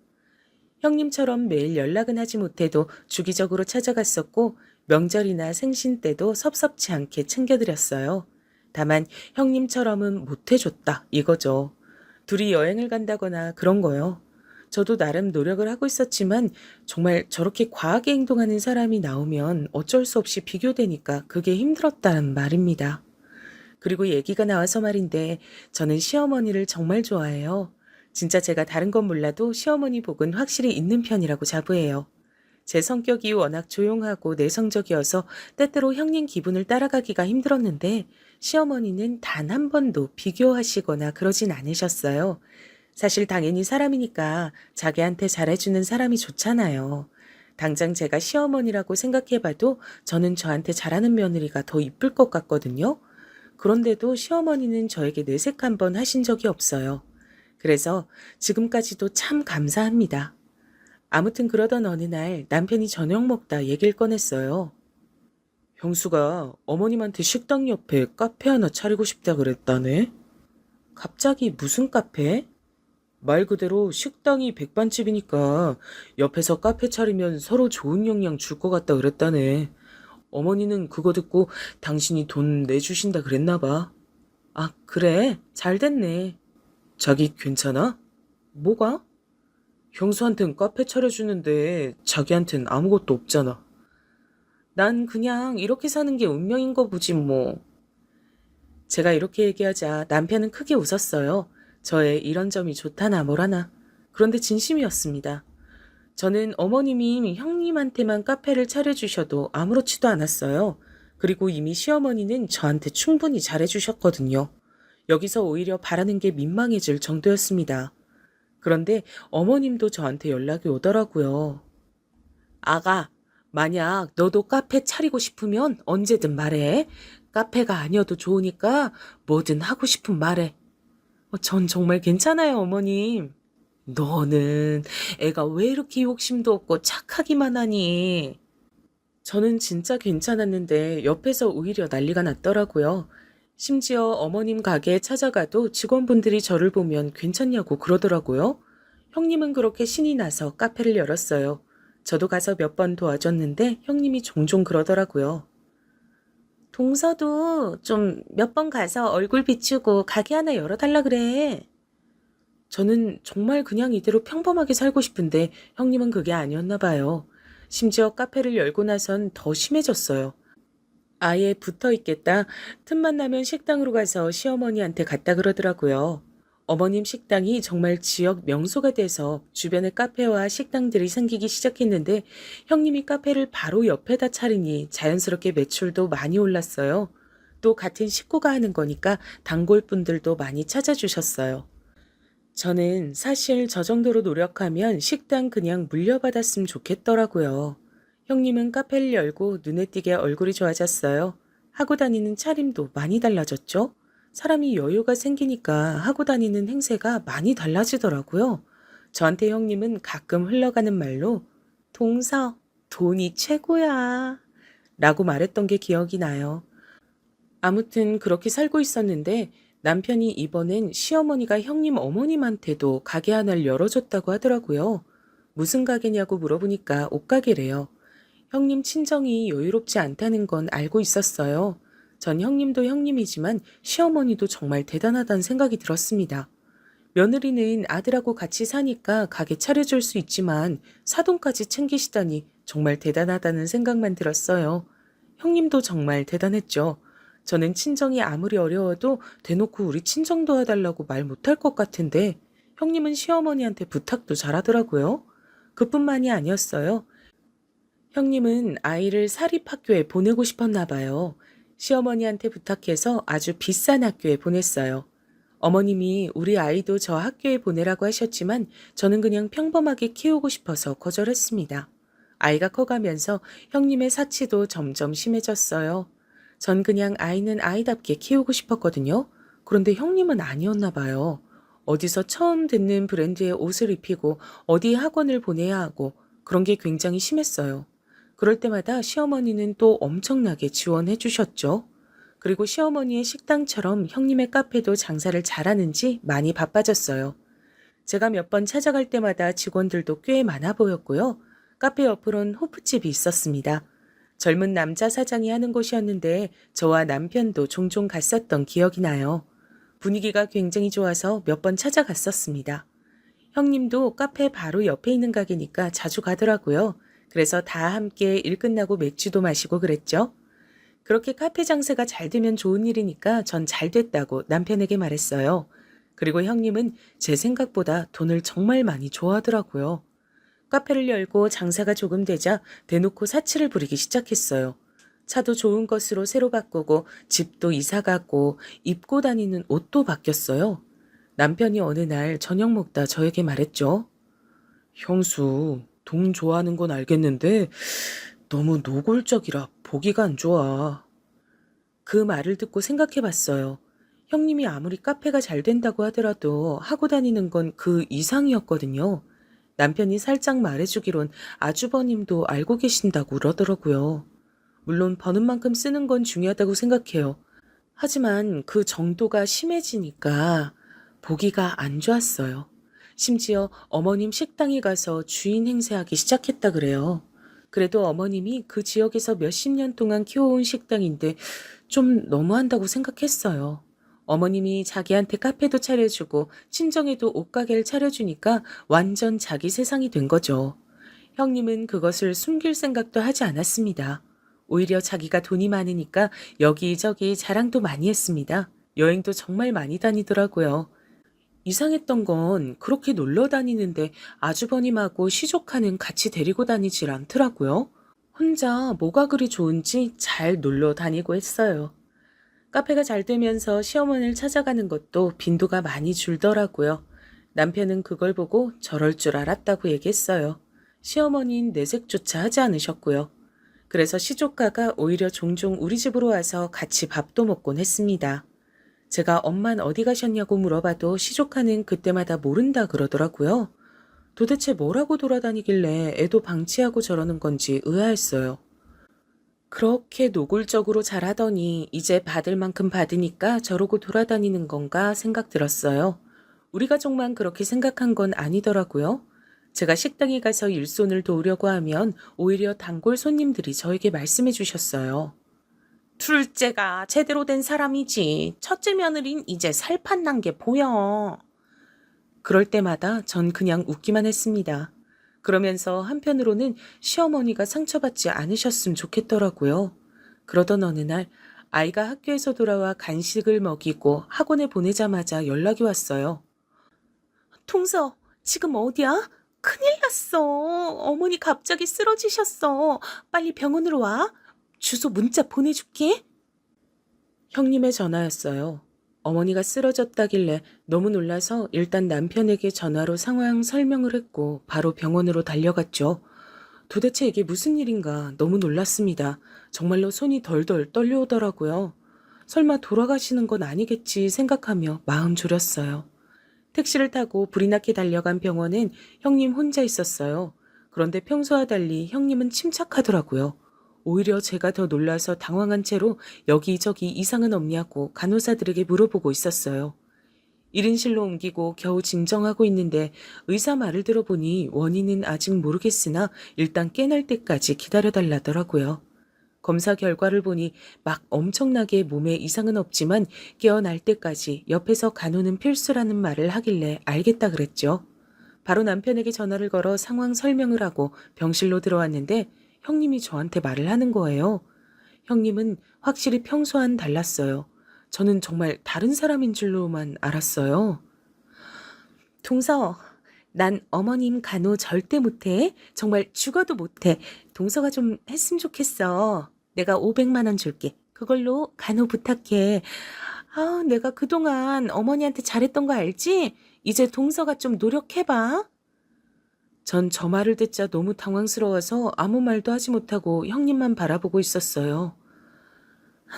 형님처럼 매일 연락은 하지 못해도 주기적으로 찾아갔었고 명절이나 생신 때도 섭섭치 않게 챙겨드렸어요. 다만 형님처럼은 못해줬다 이거죠. 둘이 여행을 간다거나 그런 거요. 저도 나름 노력을 하고 있었지만 정말 저렇게 과하게 행동하는 사람이 나오면 어쩔 수 없이 비교되니까 그게 힘들었다는 말입니다. 그리고 얘기가 나와서 말인데 저는 시어머니를 정말 좋아해요. 진짜 제가 다른 건 몰라도 시어머니 복은 확실히 있는 편이라고 자부해요. 제 성격이 워낙 조용하고 내성적이어서 때때로 형님 기분을 따라가기가 힘들었는데 시어머니는 단 한 번도 비교하시거나 그러진 않으셨어요. 사실 당연히 사람이니까 자기한테 잘해주는 사람이 좋잖아요. 당장 제가 시어머니라고 생각해봐도 저는 저한테 잘하는 며느리가 더 이쁠 것 같거든요. 그런데도 시어머니는 저에게 내색 한 번 하신 적이 없어요. 그래서 지금까지도 참 감사합니다. 아무튼 그러던 어느 날 남편이 저녁 먹다 얘기를 꺼냈어요. 형수가 어머님한테 식당 옆에 카페 하나 차리고 싶다 그랬다네? 갑자기 무슨 카페? 말 그대로 식당이 백반집이니까 옆에서 카페 차리면 서로 좋은 영향 줄 것 같다 그랬다네. 어머니는 그거 듣고 당신이 돈 내주신다 그랬나 봐. 아, 그래? 잘 됐네. 자기 괜찮아? 뭐가? 형수한텐 카페 차려주는데 자기한텐 아무것도 없잖아. 난 그냥 이렇게 사는 게 운명인 거 보지 뭐. 제가 이렇게 얘기하자 남편은 크게 웃었어요. 저의 이런 점이 좋다나 뭐라나. 그런데 진심이었습니다. 저는 어머님이 형님한테만 카페를 차려주셔도 아무렇지도 않았어요. 그리고 이미 시어머니는 저한테 충분히 잘해주셨거든요. 여기서 오히려 바라는 게 민망해질 정도였습니다. 그런데 어머님도 저한테 연락이 오더라고요. 아가, 만약 너도 카페 차리고 싶으면 언제든 말해. 카페가 아니어도 좋으니까 뭐든 하고 싶은 말해. 전 정말 괜찮아요, 어머님. 너는 애가 왜 이렇게 욕심도 없고 착하기만 하니? 저는 진짜 괜찮았는데 옆에서 오히려 난리가 났더라고요. 심지어 어머님 가게에 찾아가도 직원분들이 저를 보면 괜찮냐고 그러더라고요. 형님은 그렇게 신이 나서 카페를 열었어요. 저도 가서 몇 번 도와줬는데 형님이 종종 그러더라고요. 동서도 좀 몇 번 가서 얼굴 비추고 가게 하나 열어달라 그래. 저는 정말 그냥 이대로 평범하게 살고 싶은데 형님은 그게 아니었나 봐요. 심지어 카페를 열고 나선 더 심해졌어요. 아예 붙어 있겠다. 틈만 나면 식당으로 가서 시어머니한테 갔다 그러더라고요. 어머님 식당이 정말 지역 명소가 돼서 주변에 카페와 식당들이 생기기 시작했는데 형님이 카페를 바로 옆에다 차리니 자연스럽게 매출도 많이 올랐어요. 또 같은 식구가 하는 거니까 단골분들도 많이 찾아주셨어요. 저는 사실 저 정도로 노력하면 식당 그냥 물려받았으면 좋겠더라고요. 형님은 카페를 열고 눈에 띄게 얼굴이 좋아졌어요. 하고 다니는 차림도 많이 달라졌죠. 사람이 여유가 생기니까 하고 다니는 행세가 많이 달라지더라고요. 저한테 형님은 가끔 흘러가는 말로 동서, 돈이 최고야 라고 말했던 게 기억이 나요. 아무튼 그렇게 살고 있었는데 남편이 이번엔 시어머니가 형님 어머님한테도 가게 하나를 열어줬다고 하더라고요. 무슨 가게냐고 물어보니까 옷가게래요. 형님 친정이 여유롭지 않다는 건 알고 있었어요. 전 형님도 형님이지만 시어머니도 정말 대단하다는 생각이 들었습니다. 며느리는 아들하고 같이 사니까 가게 차려줄 수 있지만 사돈까지 챙기시다니 정말 대단하다는 생각만 들었어요. 형님도 정말 대단했죠. 저는 친정이 아무리 어려워도 대놓고 우리 친정 도와달라고 말 못할 것 같은데 형님은 시어머니한테 부탁도 잘하더라고요. 그뿐만이 아니었어요. 형님은 아이를 사립학교에 보내고 싶었나 봐요. 시어머니한테 부탁해서 아주 비싼 학교에 보냈어요. 어머님이 우리 아이도 저 학교에 보내라고 하셨지만 저는 그냥 평범하게 키우고 싶어서 거절했습니다. 아이가 커가면서 형님의 사치도 점점 심해졌어요. 전 그냥 아이는 아이답게 키우고 싶었거든요. 그런데 형님은 아니었나 봐요. 어디서 처음 듣는 브랜드의 옷을 입히고 어디 학원을 보내야 하고 그런 게 굉장히 심했어요. 그럴 때마다 시어머니는 또 엄청나게 지원해 주셨죠. 그리고 시어머니의 식당처럼 형님의 카페도 장사를 잘하는지 많이 바빠졌어요. 제가 몇 번 찾아갈 때마다 직원들도 꽤 많아 보였고요. 카페 옆으론 호프집이 있었습니다. 젊은 남자 사장이 하는 곳이었는데 저와 남편도 종종 갔었던 기억이 나요. 분위기가 굉장히 좋아서 몇 번 찾아갔었습니다. 형님도 카페 바로 옆에 있는 가게니까 자주 가더라고요. 그래서 다 함께 일 끝나고 맥주도 마시고 그랬죠. 그렇게 카페 장사가 잘 되면 좋은 일이니까 전 잘 됐다고 남편에게 말했어요. 그리고 형님은 제 생각보다 돈을 정말 많이 좋아하더라고요. 카페를 열고 장사가 조금 되자 대놓고 사치를 부리기 시작했어요. 차도 좋은 것으로 새로 바꾸고 집도 이사 가고 입고 다니는 옷도 바뀌었어요. 남편이 어느 날 저녁 먹다 저에게 말했죠. 형수, 돈 좋아하는 건 알겠는데 너무 노골적이라 보기가 안 좋아. 그 말을 듣고 생각해 봤어요. 형님이 아무리 카페가 잘 된다고 하더라도 하고 다니는 건 그 이상이었거든요. 남편이 살짝 말해주기론 아주버님도 알고 계신다고 그러더라고요. 물론 버는 만큼 쓰는 건 중요하다고 생각해요. 하지만 그 정도가 심해지니까 보기가 안 좋았어요. 심지어 어머님 식당에 가서 주인 행세하기 시작했다 그래요. 그래도 어머님이 그 지역에서 몇십 년 동안 키워온 식당인데 좀 너무한다고 생각했어요. 어머님이 자기한테 카페도 차려주고 친정에도 옷가게를 차려주니까 완전 자기 세상이 된 거죠. 형님은 그것을 숨길 생각도 하지 않았습니다. 오히려 자기가 돈이 많으니까 여기저기 자랑도 많이 했습니다. 여행도 정말 많이 다니더라고요. 이상했던 건 그렇게 놀러 다니는데 아주버님하고 시조카는 같이 데리고 다니질 않더라고요. 혼자 뭐가 그리 좋은지 잘 놀러 다니고 했어요. 카페가 잘 되면서 시어머니를 찾아가는 것도 빈도가 많이 줄더라고요. 남편은 그걸 보고 저럴 줄 알았다고 얘기했어요. 시어머니는 내색조차 하지 않으셨고요. 그래서 시조카가 오히려 종종 우리 집으로 와서 같이 밥도 먹곤 했습니다. 제가 엄만 어디 가셨냐고 물어봐도 시조카는 그때마다 모른다 그러더라고요. 도대체 뭐라고 돌아다니길래 애도 방치하고 저러는 건지 의아했어요. 그렇게 노골적으로 잘하더니 이제 받을 만큼 받으니까 저러고 돌아다니는 건가 생각 들었어요. 우리 가족만 그렇게 생각한 건 아니더라고요. 제가 식당에 가서 일손을 도우려고 하면 오히려 단골 손님들이 저에게 말씀해 주셨어요. 둘째가 제대로 된 사람이지. 첫째 며느린 이제 살판 난 게 보여. 그럴 때마다 전 그냥 웃기만 했습니다. 그러면서 한편으로는 시어머니가 상처받지 않으셨으면 좋겠더라고요. 그러던 어느 날 아이가 학교에서 돌아와 간식을 먹이고 학원에 보내자마자 연락이 왔어요. 동서, 지금 어디야? 큰일 났어. 어머니 갑자기 쓰러지셨어. 빨리 병원으로 와. 주소 문자 보내줄게. 형님의 전화였어요. 어머니가 쓰러졌다길래 너무 놀라서 일단 남편에게 전화로 상황 설명을 했고 바로 병원으로 달려갔죠. 도대체 이게 무슨 일인가 너무 놀랐습니다. 정말로 손이 덜덜 떨려오더라고요. 설마 돌아가시는 건 아니겠지 생각하며 마음 졸였어요. 택시를 타고 불이 나게 달려간 병원엔 형님 혼자 있었어요. 그런데 평소와 달리 형님은 침착하더라고요. 오히려 제가 더 놀라서 당황한 채로 여기저기 이상은 없냐고 간호사들에게 물어보고 있었어요. 1인실로 옮기고 겨우 진정하고 있는데 의사 말을 들어보니 원인은 아직 모르겠으나 일단 깨날 때까지 기다려달라더라고요. 검사 결과를 보니 막 엄청나게 몸에 이상은 없지만 깨어날 때까지 옆에서 간호는 필수라는 말을 하길래 알겠다 그랬죠. 바로 남편에게 전화를 걸어 상황 설명을 하고 병실로 들어왔는데 형님이 저한테 말을 하는 거예요. 형님은 확실히 평소와는 달랐어요. 저는 정말 다른 사람인 줄로만 알았어요. 동서, 난 어머님 간호 절대 못해. 정말 죽어도 못해. 동서가 좀 했으면 좋겠어. 내가 500만 원 줄게. 그걸로 간호 부탁해. 아, 내가 그동안 어머니한테 잘했던 거 알지? 이제 동서가 좀 노력해봐. 전 저 말을 듣자 너무 당황스러워서 아무 말도 하지 못하고 형님만 바라보고 있었어요.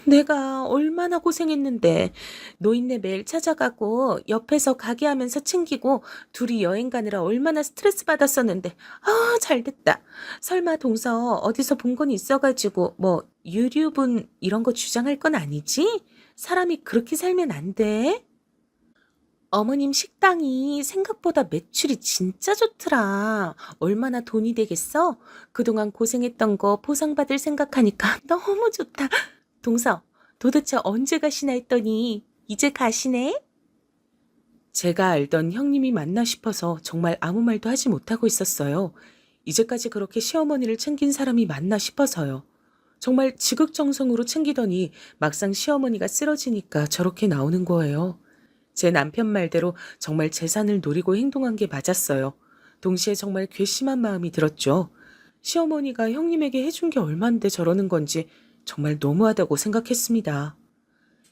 내가 얼마나 고생했는데 노인네 매일 찾아가고 옆에서 가게 하면서 챙기고 둘이 여행 가느라 얼마나 스트레스 받았었는데 아 잘됐다. 설마 동서 어디서 본 건 있어가지고 뭐 유류분 이런 거 주장할 건 아니지? 사람이 그렇게 살면 안 돼. 어머님 식당이 생각보다 매출이 진짜 좋더라. 얼마나 돈이 되겠어? 그동안 고생했던 거 보상받을 생각하니까 너무 좋다. 동서, 도대체 언제 가시나 했더니 이제 가시네? 제가 알던 형님이 맞나 싶어서 정말 아무 말도 하지 못하고 있었어요. 이제까지 그렇게 시어머니를 챙긴 사람이 맞나 싶어서요. 정말 지극정성으로 챙기더니 막상 시어머니가 쓰러지니까 저렇게 나오는 거예요. 제 남편 말대로 정말 재산을 노리고 행동한 게 맞았어요. 동시에 정말 괘씸한 마음이 들었죠. 시어머니가 형님에게 해준 게 얼만데 저러는 건지 정말 너무하다고 생각했습니다.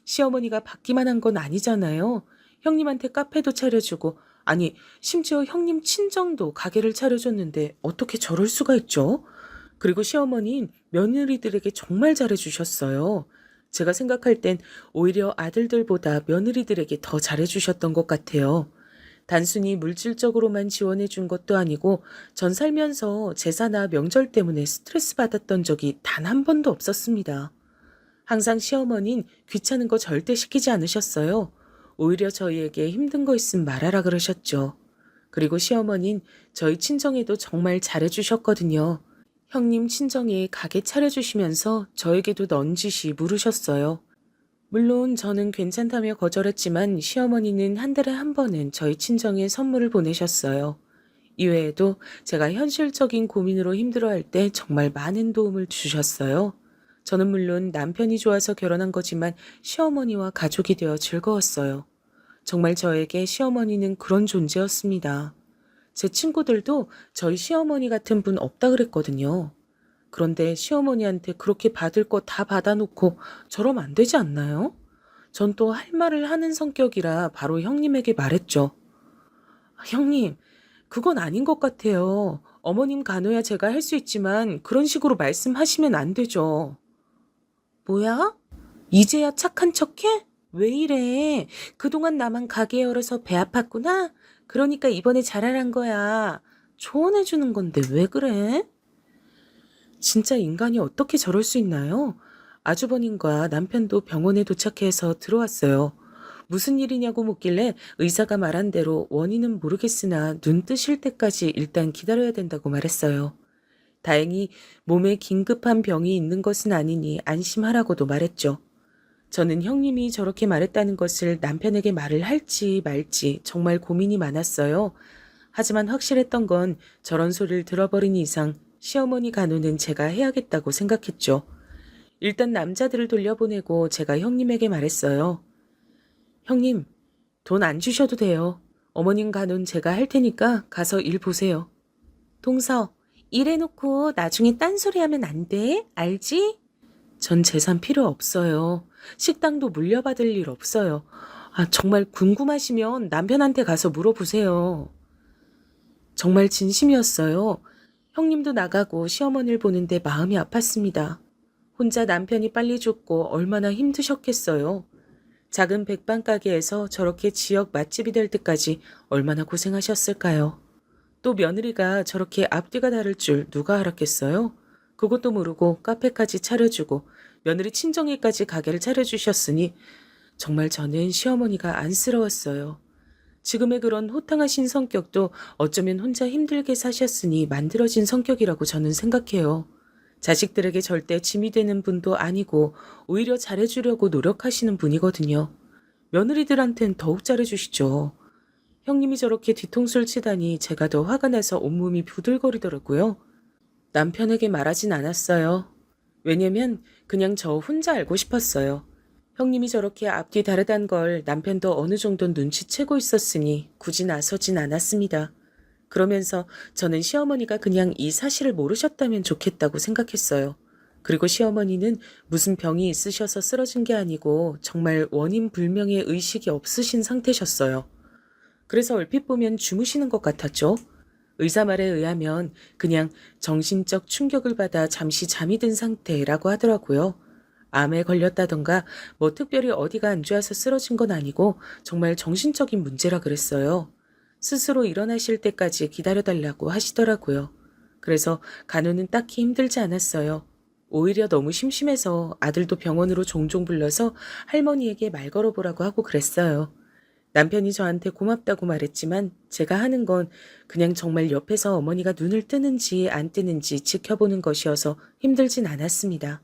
시어머니가 받기만 한 건 아니잖아요. 형님한테 카페도 차려주고, 아니, 심지어 형님 친정도 가게를 차려줬는데 어떻게 저럴 수가 있죠? 그리고 시어머니는 며느리들에게 정말 잘해주셨어요. 제가 생각할 땐 오히려 아들들보다 며느리들에게 더 잘해주셨던 것 같아요. 단순히 물질적으로만 지원해 준 것도 아니고 전 살면서 제사나 명절 때문에 스트레스 받았던 적이 단 한 번도 없었습니다. 항상 시어머니는 귀찮은 거 절대 시키지 않으셨어요. 오히려 저희에게 힘든 거 있으면 말하라 그러셨죠. 그리고 시어머니는 저희 친정에도 정말 잘해주셨거든요. 형님 친정에 가게 차려주시면서 저에게도 넌지시 물으셨어요. 물론 저는 괜찮다며 거절했지만 시어머니는 한 달에 한 번은 저희 친정에 선물을 보내셨어요. 이외에도 제가 현실적인 고민으로 힘들어할 때 정말 많은 도움을 주셨어요. 저는 물론 남편이 좋아서 결혼한 거지만 시어머니와 가족이 되어 즐거웠어요. 정말 저에게 시어머니는 그런 존재였습니다. 제 친구들도 저희 시어머니 같은 분 없다 그랬거든요. 그런데 시어머니한테 그렇게 받을 거 다 받아놓고 저러면 안 되지 않나요? 전 또 할 말을 하는 성격이라 바로 형님에게 말했죠. 형님, 그건 아닌 것 같아요. 어머님 간호야 제가 할 수 있지만 그런 식으로 말씀하시면 안 되죠. 뭐야? 이제야 착한 척해? 왜 이래? 그동안 나만 가게 열어서 배 아팠구나? 그러니까 이번에 잘하란 거야. 조언해주는 건데 왜 그래? 진짜 인간이 어떻게 저럴 수 있나요? 아주버님과 남편도 병원에 도착해서 들어왔어요. 무슨 일이냐고 묻길래 의사가 말한 대로 원인은 모르겠으나 눈 뜨실 때까지 일단 기다려야 된다고 말했어요. 다행히 몸에 긴급한 병이 있는 것은 아니니 안심하라고도 말했죠. 저는 형님이 저렇게 말했다는 것을 남편에게 말을 할지 말지 정말 고민이 많았어요. 하지만 확실했던 건 저런 소리를 들어버린 이상 시어머니 간호는 제가 해야겠다고 생각했죠. 일단 남자들을 돌려보내고 제가 형님에게 말했어요. 형님, 돈 안 주셔도 돼요. 어머님 간호는 제가 할 테니까 가서 일 보세요. 동서, 일해놓고 나중에 딴소리 하면 안 돼. 알지? 전 재산 필요 없어요. 식당도 물려받을 일 없어요. 정말 궁금하시면 남편한테 가서 물어보세요. 정말 진심이었어요. 형님도 나가고 시어머니를 보는데 마음이 아팠습니다. 혼자 남편이 빨리 죽고 얼마나 힘드셨겠어요. 작은 백반 가게에서 저렇게 지역 맛집이 될 때까지 얼마나 고생하셨을까요? 또 며느리가 저렇게 앞뒤가 다를 줄 누가 알았겠어요? 그것도 모르고 카페까지 차려주고 며느리 친정에까지 가게를 차려주셨으니 정말 저는 시어머니가 안쓰러웠어요. 지금의 그런 호탕하신 성격도 어쩌면 혼자 힘들게 사셨으니 만들어진 성격이라고 저는 생각해요. 자식들에게 절대 짐이 되는 분도 아니고 오히려 잘해주려고 노력하시는 분이거든요. 며느리들한텐 더욱 잘해주시죠. 형님이 저렇게 뒤통수를 치다니 제가 더 화가 나서 온몸이 부들거리더라고요. 남편에게 말하진 않았어요. 왜냐면 그냥 저 혼자 알고 싶었어요. 형님이 저렇게 앞뒤 다르단 걸 남편도 어느 정도 눈치채고 있었으니 굳이 나서진 않았습니다. 그러면서 저는 시어머니가 그냥 이 사실을 모르셨다면 좋겠다고 생각했어요. 그리고 시어머니는 무슨 병이 있으셔서 쓰러진 게 아니고 정말 원인 불명의 의식이 없으신 상태셨어요. 그래서 얼핏 보면 주무시는 것 같았죠. 의사 말에 의하면 그냥 정신적 충격을 받아 잠시 잠이 든 상태라고 하더라고요. 암에 걸렸다던가 뭐 특별히 어디가 안 좋아서 쓰러진 건 아니고 정말 정신적인 문제라 그랬어요. 스스로 일어나실 때까지 기다려달라고 하시더라고요. 그래서 간호는 딱히 힘들지 않았어요. 오히려 너무 심심해서 아들도 병원으로 종종 불러서 할머니에게 말 걸어보라고 하고 그랬어요. 남편이 저한테 고맙다고 말했지만 제가 하는 건 그냥 정말 옆에서 어머니가 눈을 뜨는지 안 뜨는지 지켜보는 것이어서 힘들진 않았습니다.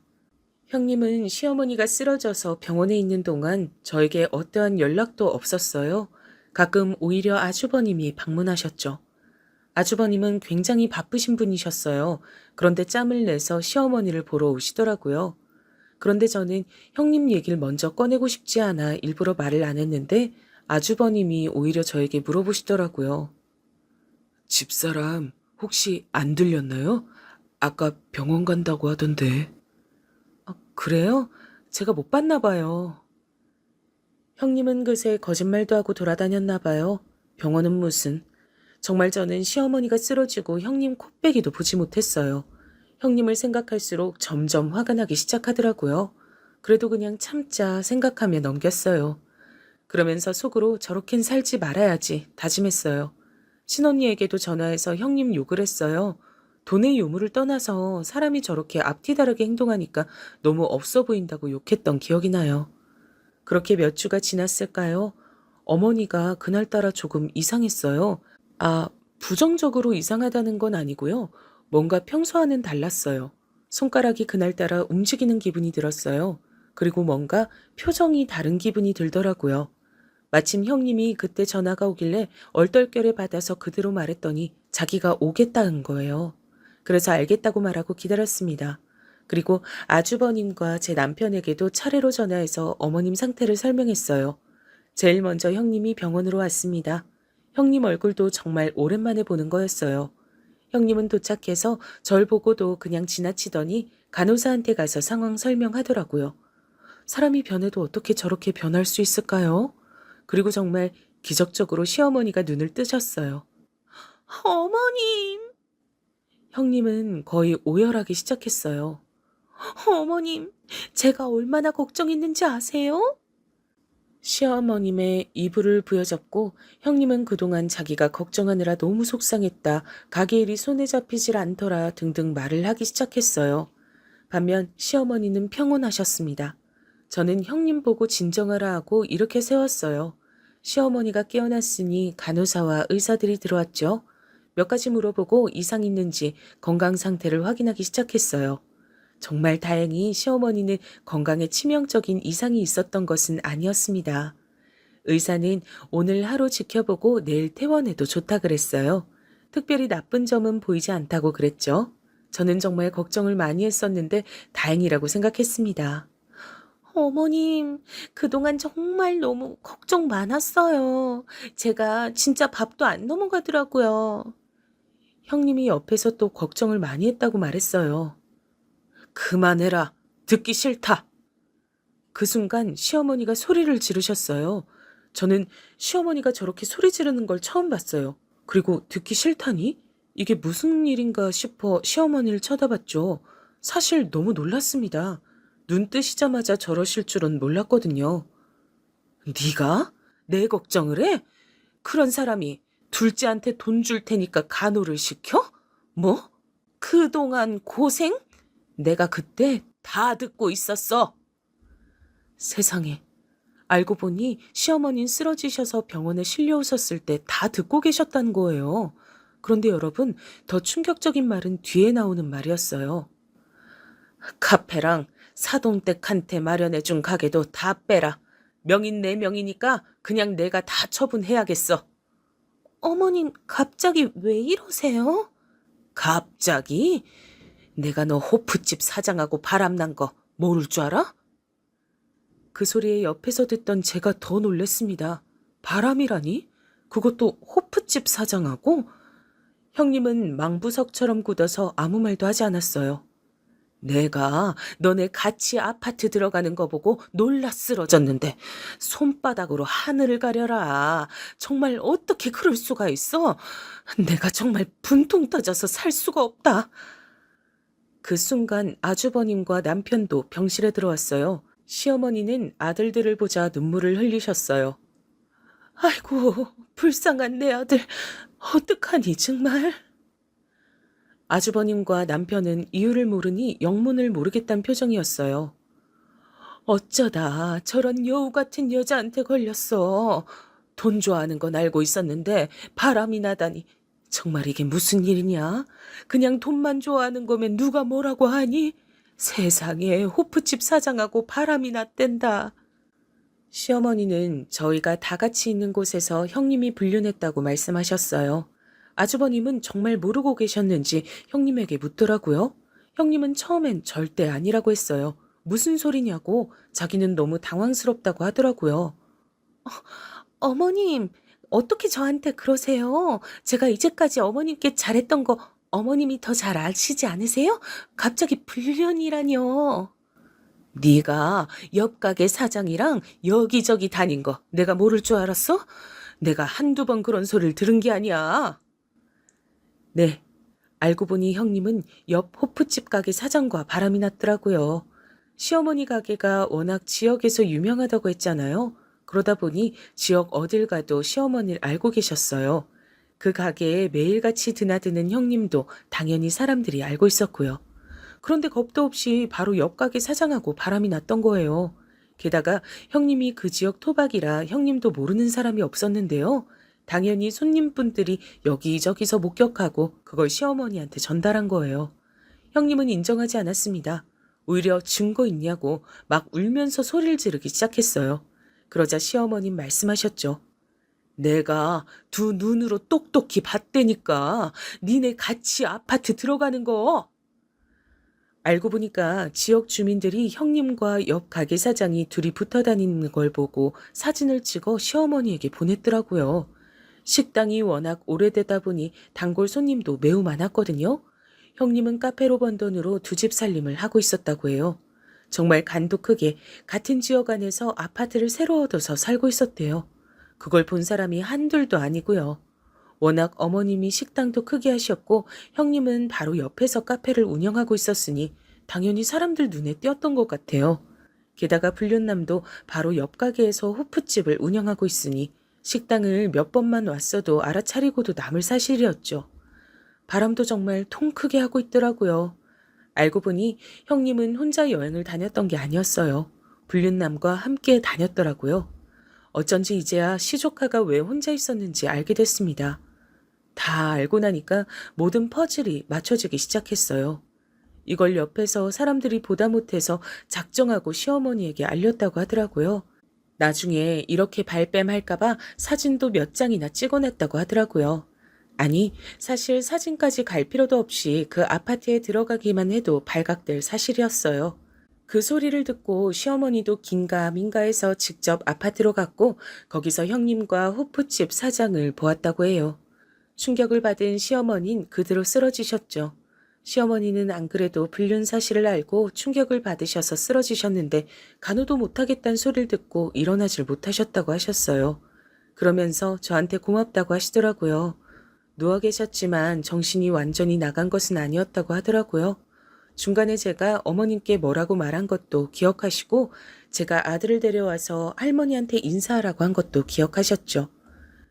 형님은 시어머니가 쓰러져서 병원에 있는 동안 저에게 어떠한 연락도 없었어요. 가끔 오히려 아주버님이 방문하셨죠. 아주버님은 굉장히 바쁘신 분이셨어요. 그런데 짬을 내서 시어머니를 보러 오시더라고요. 그런데 저는 형님 얘기를 먼저 꺼내고 싶지 않아 일부러 말을 안 했는데 아주버님이 오히려 저에게 물어보시더라고요. 집사람 혹시 안 들렸나요? 아까 병원 간다고 하던데. 그래요? 제가 못 봤나 봐요. 형님은 그새 거짓말도 하고 돌아다녔나 봐요. 병원은 무슨. 정말 저는 시어머니가 쓰러지고 형님 코빼기도 보지 못했어요. 형님을 생각할수록 점점 화가 나기 시작하더라고요. 그래도 그냥 참자 생각하며 넘겼어요. 그러면서 속으로 저렇겐 살지 말아야지 다짐했어요. 친언니에게도 전화해서 형님 욕을 했어요. 돈의 요물을 떠나서 사람이 저렇게 앞뒤 다르게 행동하니까 너무 없어 보인다고 욕했던 기억이 나요. 그렇게 몇 주가 지났을까요? 어머니가 그날따라 조금 이상했어요. 부정적으로 이상하다는 건 아니고요. 뭔가 평소와는 달랐어요. 손가락이 그날따라 움직이는 기분이 들었어요. 그리고 뭔가 표정이 다른 기분이 들더라고요. 마침 형님이 그때 전화가 오길래 얼떨결에 받아서 그대로 말했더니 자기가 오겠다는 거예요. 그래서 알겠다고 말하고 기다렸습니다. 그리고 아주버님과 제 남편에게도 차례로 전화해서 어머님 상태를 설명했어요. 제일 먼저 형님이 병원으로 왔습니다. 형님 얼굴도 정말 오랜만에 보는 거였어요. 형님은 도착해서 절 보고도 그냥 지나치더니 간호사한테 가서 상황 설명하더라고요. 사람이 변해도 어떻게 저렇게 변할 수 있을까요? 그리고 정말 기적적으로 시어머니가 눈을 뜨셨어요. 어머님! 형님은 거의 오열하기 시작했어요. 어머님, 제가 얼마나 걱정했는지 아세요? 시어머님의 이불을 부여잡고 형님은 그동안 자기가 걱정하느라 너무 속상했다, 가게 일이 손에 잡히질 않더라 등등 말을 하기 시작했어요. 반면 시어머니는 평온하셨습니다. 저는 형님 보고 진정하라 하고 이렇게 세웠어요. 시어머니가 깨어났으니 간호사와 의사들이 들어왔죠. 몇 가지 물어보고 이상 있는지 건강 상태를 확인하기 시작했어요. 정말 다행히 시어머니는 건강에 치명적인 이상이 있었던 것은 아니었습니다. 의사는 오늘 하루 지켜보고 내일 퇴원해도 좋다 그랬어요. 특별히 나쁜 점은 보이지 않다고 그랬죠. 저는 정말 걱정을 많이 했었는데 다행이라고 생각했습니다. 어머님, 그동안 정말 너무 걱정 많았어요. 제가 진짜 밥도 안 넘어가더라고요. 형님이 옆에서 또 걱정을 많이 했다고 말했어요. 그만해라. 듣기 싫다. 그 순간 시어머니가 소리를 지르셨어요. 저는 시어머니가 저렇게 소리 지르는 걸 처음 봤어요. 그리고 듣기 싫다니? 이게 무슨 일인가 싶어 시어머니를 쳐다봤죠. 사실 너무 놀랐습니다. 눈 뜨시자마자 저러실 줄은 몰랐거든요. 네가? 내 걱정을 해? 그런 사람이 둘째한테 돈 줄 테니까 간호를 시켜? 뭐? 그동안 고생? 내가 그때 다 듣고 있었어. 세상에. 알고 보니 시어머니는 쓰러지셔서 병원에 실려오셨을 때 다 듣고 계셨다는 거예요. 그런데 여러분, 더 충격적인 말은 뒤에 나오는 말이었어요. 카페랑 사돈댁한테 마련해준 가게도 다 빼라. 명인 내 명이니까 그냥 내가 다 처분해야겠어. 어머님, 갑자기 왜 이러세요? 갑자기? 내가 너 호프집 사장하고 바람난 거 모를 줄 알아? 그 소리에 옆에서 듣던 제가 더 놀랬습니다. 바람이라니? 그것도 호프집 사장하고? 형님은 망부석처럼 굳어서 아무 말도 하지 않았어요. 내가 너네 같이 아파트 들어가는 거 보고 놀라 쓰러졌는데 손바닥으로 하늘을 가려라. 정말 어떻게 그럴 수가 있어? 내가 정말 분통 터져서 살 수가 없다. 그 순간 아주버님과 남편도 병실에 들어왔어요. 시어머니는 아들들을 보자 눈물을 흘리셨어요. 아이고, 불쌍한 내 아들. 어떡하니 정말. 아주버님과 남편은 이유를 모르니 영문을 모르겠다는 표정이었어요. 어쩌다 저런 여우 같은 여자한테 걸렸어. 돈 좋아하는 건 알고 있었는데 바람이 나다니. 정말 이게 무슨 일이냐? 그냥 돈만 좋아하는 거면 누가 뭐라고 하니? 세상에 호프집 사장하고 바람이 났댄다. 시어머니는 저희가 다 같이 있는 곳에서 형님이 불륜했다고 말씀하셨어요. 아주버님은 정말 모르고 계셨는지 형님에게 묻더라고요. 형님은 처음엔 절대 아니라고 했어요. 무슨 소리냐고 자기는 너무 당황스럽다고 하더라고요. 어머님, 어떻게 저한테 그러세요? 제가 이제까지 어머님께 잘했던 거 어머님이 더 잘 아시지 않으세요? 갑자기 불륜이라뇨. 네가 옆 가게 사장이랑 여기저기 다닌 거 내가 모를 줄 알았어? 내가 한두 번 그런 소리를 들은 게 아니야. 네, 알고 보니 형님은 옆 호프집 가게 사장과 바람이 났더라고요. 시어머니 가게가 워낙 지역에서 유명하다고 했잖아요. 그러다 보니 지역 어딜 가도 시어머니를 알고 계셨어요. 그 가게에 매일같이 드나드는 형님도 당연히 사람들이 알고 있었고요. 그런데 겁도 없이 바로 옆 가게 사장하고 바람이 났던 거예요. 게다가 형님이 그 지역 토박이라 형님도 모르는 사람이 없었는데요. 당연히 손님분들이 여기저기서 목격하고 그걸 시어머니한테 전달한 거예요. 형님은 인정하지 않았습니다. 오히려 증거 있냐고 막 울면서 소리를 지르기 시작했어요. 그러자 시어머님 말씀하셨죠. 내가 두 눈으로 똑똑히 봤다니까. 니네 같이 아파트 들어가는 거. 알고 보니까 지역 주민들이 형님과 옆 가게 사장이 둘이 붙어 다니는 걸 보고 사진을 찍어 시어머니에게 보냈더라고요. 식당이 워낙 오래되다 보니 단골 손님도 매우 많았거든요. 형님은 카페로 번 돈으로 두 집 살림을 하고 있었다고 해요. 정말 간도 크게 같은 지역 안에서 아파트를 새로 얻어서 살고 있었대요. 그걸 본 사람이 한둘도 아니고요. 워낙 어머님이 식당도 크게 하셨고 형님은 바로 옆에서 카페를 운영하고 있었으니 당연히 사람들 눈에 띄었던 것 같아요. 게다가 불륜남도 바로 옆 가게에서 호프집을 운영하고 있으니 식당을 몇 번만 왔어도 알아차리고도 남을 사실이었죠. 바람도 정말 통 크게 하고 있더라고요. 알고 보니 형님은 혼자 여행을 다녔던 게 아니었어요. 불륜남과 함께 다녔더라고요. 어쩐지 이제야 시조카가 왜 혼자 있었는지 알게 됐습니다. 다 알고 나니까 모든 퍼즐이 맞춰지기 시작했어요. 이걸 옆에서 사람들이 보다 못해서 작정하고 시어머니에게 알렸다고 하더라고요. 나중에 이렇게 발뺌할까봐 사진도 몇 장이나 찍어냈다고 하더라고요. 아니, 사실 사진까지 갈 필요도 없이 그 아파트에 들어가기만 해도 발각될 사실이었어요. 그 소리를 듣고 시어머니도 긴가민가해서 직접 아파트로 갔고 거기서 형님과 호프집 사장을 보았다고 해요. 충격을 받은 시어머니는 그대로 쓰러지셨죠. 시어머니는 안 그래도 불륜 사실을 알고 충격을 받으셔서 쓰러지셨는데 간호도 못하겠다는 소리를 듣고 일어나질 못하셨다고 하셨어요. 그러면서 저한테 고맙다고 하시더라고요. 누워 계셨지만 정신이 완전히 나간 것은 아니었다고 하더라고요. 중간에 제가 어머님께 뭐라고 말한 것도 기억하시고 제가 아들을 데려와서 할머니한테 인사하라고 한 것도 기억하셨죠.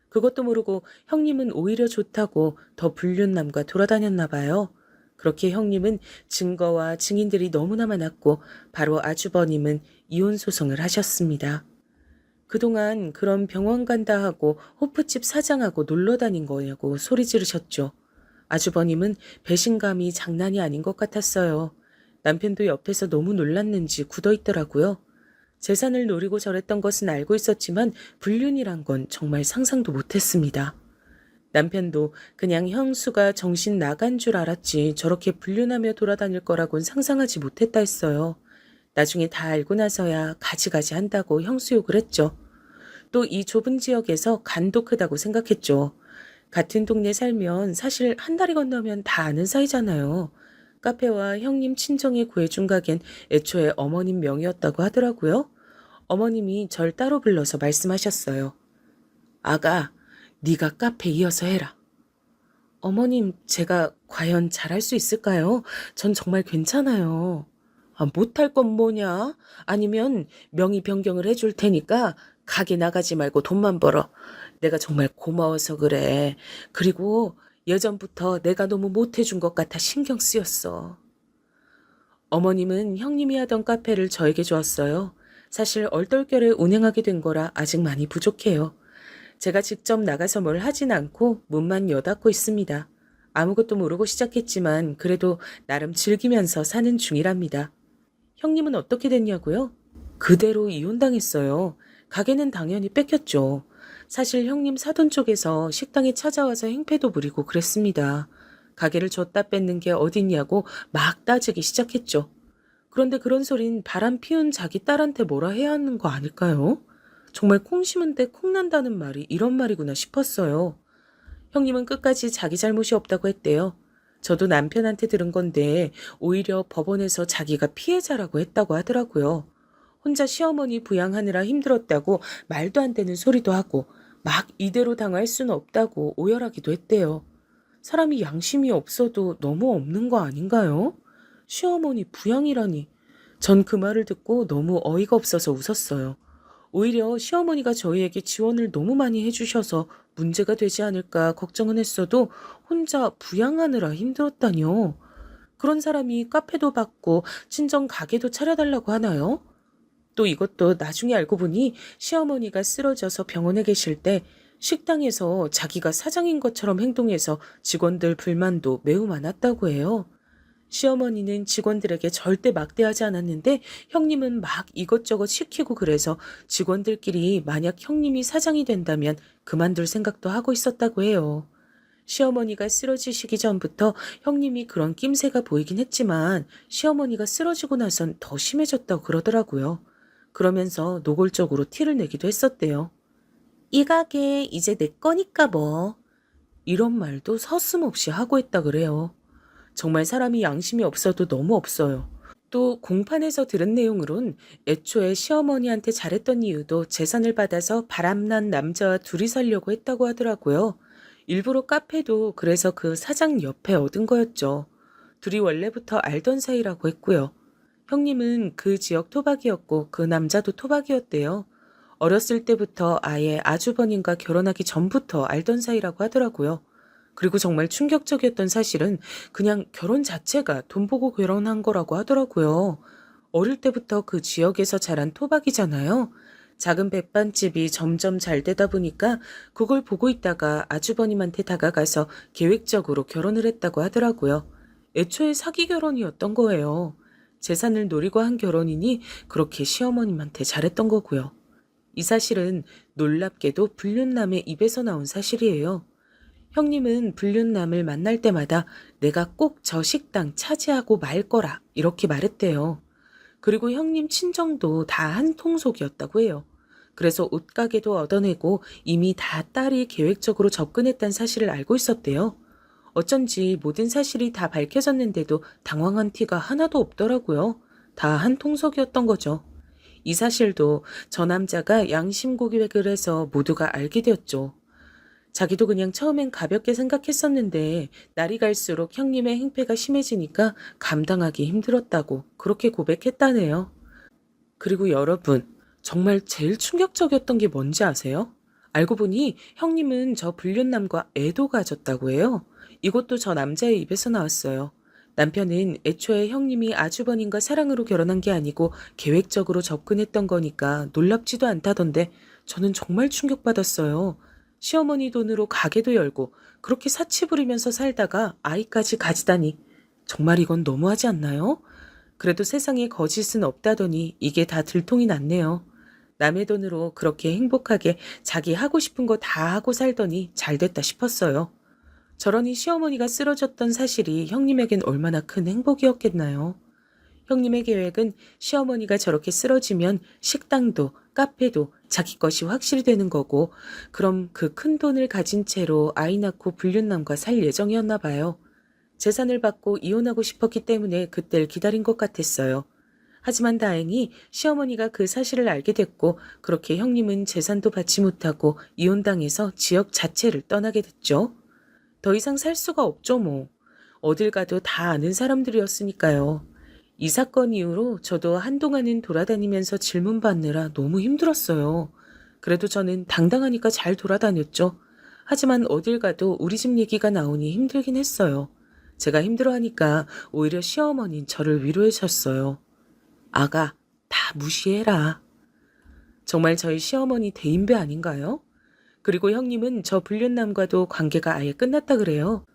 그것도 모르고 형님은 오히려 좋다고 더 불륜남과 돌아다녔나 봐요. 그렇게 형님은 증거와 증인들이 너무나 많았고 바로 아주버님은 이혼 소송을 하셨습니다. 그동안 그런 병원 간다 하고 호프집 사장하고 놀러 다닌 거냐고 소리 지르셨죠. 아주버님은 배신감이 장난이 아닌 것 같았어요. 남편도 옆에서 너무 놀랐는지 굳어있더라고요. 재산을 노리고 저랬던 것은 알고 있었지만 불륜이란 건 정말 상상도 못했습니다. 남편도 그냥 형수가 정신 나간 줄 알았지 저렇게 불륜하며 돌아다닐 거라곤 상상하지 못했다 했어요. 나중에 다 알고 나서야 가지가지 한다고 형수 욕을 했죠. 또 이 좁은 지역에서 간도 크다고 생각했죠. 같은 동네 살면 사실 한 다리 건너면 다 아는 사이잖아요. 카페와 형님 친정에 구해준 가겐 애초에 어머님 명의였다고 하더라고요. 어머님이 절 따로 불러서 말씀하셨어요. 아가, 네가 카페 이어서 해라. 어머님, 제가 과연 잘할 수 있을까요? 전 정말 괜찮아요. 아, 못할 건 뭐냐? 아니면 명의 변경을 해줄 테니까 가게 나가지 말고 돈만 벌어. 내가 정말 고마워서 그래. 그리고 예전부터 내가 너무 못해준 것 같아 신경 쓰였어. 어머님은 형님이 하던 카페를 저에게 주었어요. 사실 얼떨결에 운행하게 된 거라 아직 많이 부족해요. 제가 직접 나가서 뭘 하진 않고 문만 여닫고 있습니다. 아무것도 모르고 시작했지만 그래도 나름 즐기면서 사는 중이랍니다. 형님은 어떻게 됐냐고요? 그대로 이혼당했어요. 가게는 당연히 뺏겼죠. 사실 형님 사돈 쪽에서 식당에 찾아와서 행패도 부리고 그랬습니다. 가게를 줬다 뺏는 게 어딨냐고 막 따지기 시작했죠. 그런데 그런 소린 바람 피운 자기 딸한테 뭐라 해야 하는 거 아닐까요? 정말 콩 심은 데 콩 난다는 말이 이런 말이구나 싶었어요. 형님은 끝까지 자기 잘못이 없다고 했대요. 저도 남편한테 들은 건데 오히려 법원에서 자기가 피해자라고 했다고 하더라고요. 혼자 시어머니 부양하느라 힘들었다고 말도 안 되는 소리도 하고 막 이대로 당할 수는 없다고 오열하기도 했대요. 사람이 양심이 없어도 너무 없는 거 아닌가요? 시어머니 부양이라니. 전 그 말을 듣고 너무 어이가 없어서 웃었어요. 오히려 시어머니가 저희에게 지원을 너무 많이 해주셔서 문제가 되지 않을까 걱정은 했어도 혼자 부양하느라 힘들었다뇨. 그런 사람이 카페도 받고 친정 가게도 차려달라고 하나요? 또 이것도 나중에 알고 보니 시어머니가 쓰러져서 병원에 계실 때 식당에서 자기가 사장인 것처럼 행동해서 직원들 불만도 매우 많았다고 해요. 시어머니는 직원들에게 절대 막대하지 않았는데 형님은 막 이것저것 시키고 그래서 직원들끼리 만약 형님이 사장이 된다면 그만둘 생각도 하고 있었다고 해요. 시어머니가 쓰러지시기 전부터 형님이 그런 낌새가 보이긴 했지만 시어머니가 쓰러지고 나선 더 심해졌다고 그러더라고요. 그러면서 노골적으로 티를 내기도 했었대요. 이 가게 이제 내 거니까 뭐. 이런 말도 서슴없이 하고 했다 그래요. 정말 사람이 양심이 없어도 너무 없어요. 또 공판에서 들은 내용으론 애초에 시어머니한테 잘했던 이유도 재산을 받아서 바람난 남자와 둘이 살려고 했다고 하더라고요. 일부러 카페도 그래서 그 사장 옆에 얻은 거였죠. 둘이 원래부터 알던 사이라고 했고요. 형님은 그 지역 토박이었고 그 남자도 토박이었대요. 어렸을 때부터 아예 아주버님과 결혼하기 전부터 알던 사이라고 하더라고요. 그리고 정말 충격적이었던 사실은 그냥 결혼 자체가 돈 보고 결혼한 거라고 하더라고요. 어릴 때부터 그 지역에서 자란 토박이잖아요. 작은 백반집이 점점 잘 되다 보니까 그걸 보고 있다가 아주버님한테 다가가서 계획적으로 결혼을 했다고 하더라고요. 애초에 사기 결혼이었던 거예요. 재산을 노리고 한 결혼이니 그렇게 시어머님한테 잘했던 거고요. 이 사실은 놀랍게도 불륜남의 입에서 나온 사실이에요. 형님은 불륜남을 만날 때마다 내가 꼭 저 식당 차지하고 말 거라 이렇게 말했대요. 그리고 형님 친정도 다 한 통속이었다고 해요. 그래서 옷가게도 얻어내고 이미 다 딸이 계획적으로 접근했다는 사실을 알고 있었대요. 어쩐지 모든 사실이 다 밝혀졌는데도 당황한 티가 하나도 없더라고요. 다 한 통속이었던 거죠. 이 사실도 저 남자가 양심 고백을 해서 모두가 알게 되었죠. 자기도 그냥 처음엔 가볍게 생각했었는데 날이 갈수록 형님의 행패가 심해지니까 감당하기 힘들었다고 그렇게 고백했다네요. 그리고 여러분, 정말 제일 충격적이었던 게 뭔지 아세요? 알고 보니 형님은 저 불륜남과 애도 가졌다고 해요. 이것도 저 남자의 입에서 나왔어요. 남편은 애초에 형님이 아주버님과 사랑으로 결혼한 게 아니고 계획적으로 접근했던 거니까 놀랍지도 않다던데 저는 정말 충격받았어요. 시어머니 돈으로 가게도 열고 그렇게 사치 부리면서 살다가 아이까지 가지다니 정말 이건 너무하지 않나요? 그래도 세상에 거짓은 없다더니 이게 다 들통이 났네요. 남의 돈으로 그렇게 행복하게 자기 하고 싶은 거 다 하고 살더니 잘 됐다 싶었어요. 저러니 시어머니가 쓰러졌던 사실이 형님에겐 얼마나 큰 행복이었겠나요? 형님의 계획은 시어머니가 저렇게 쓰러지면 식당도 카페도 자기 것이 확실히 되는 거고 그럼 그 큰 돈을 가진 채로 아이 낳고 불륜남과 살 예정이었나 봐요. 재산을 받고 이혼하고 싶었기 때문에 그때를 기다린 것 같았어요. 하지만 다행히 시어머니가 그 사실을 알게 됐고 그렇게 형님은 재산도 받지 못하고 이혼당해서 지역 자체를 떠나게 됐죠. 더 이상 살 수가 없죠 뭐. 어딜 가도 다 아는 사람들이었으니까요. 이 사건 이후로 저도 한동안은 돌아다니면서 질문 받느라 너무 힘들었어요. 그래도 저는 당당하니까 잘 돌아다녔죠. 하지만 어딜 가도 우리 집 얘기가 나오니 힘들긴 했어요. 제가 힘들어하니까 오히려 시어머니는 저를 위로해 줬어요. 아가, 다 무시해라. 정말 저희 시어머니 대인배 아닌가요? 그리고 형님은 저 불륜남과도 관계가 아예 끝났다 그래요.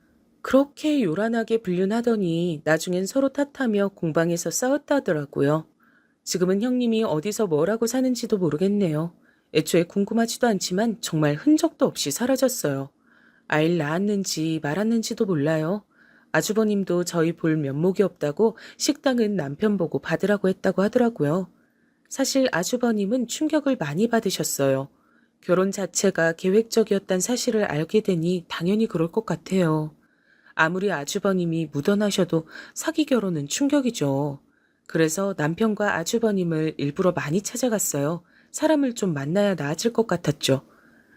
그렇게 요란하게 불륜하더니 나중엔 서로 탓하며 공방에서 싸웠다 하더라고요. 지금은 형님이 어디서 뭐라고 사는지도 모르겠네요. 애초에 궁금하지도 않지만 정말 흔적도 없이 사라졌어요. 아이를 낳았는지 말았는지도 몰라요. 아주버님도 저희 볼 면목이 없다고 식당은 남편 보고 받으라고 했다고 하더라고요. 사실 아주버님은 충격을 많이 받으셨어요. 결혼 자체가 계획적이었단 사실을 알게 되니 당연히 그럴 것 같아요. 아무리 아주버님이 묻어나셔도 사기 결혼은 충격이죠. 그래서 남편과 아주버님을 일부러 많이 찾아갔어요. 사람을 좀 만나야 나아질 것 같았죠.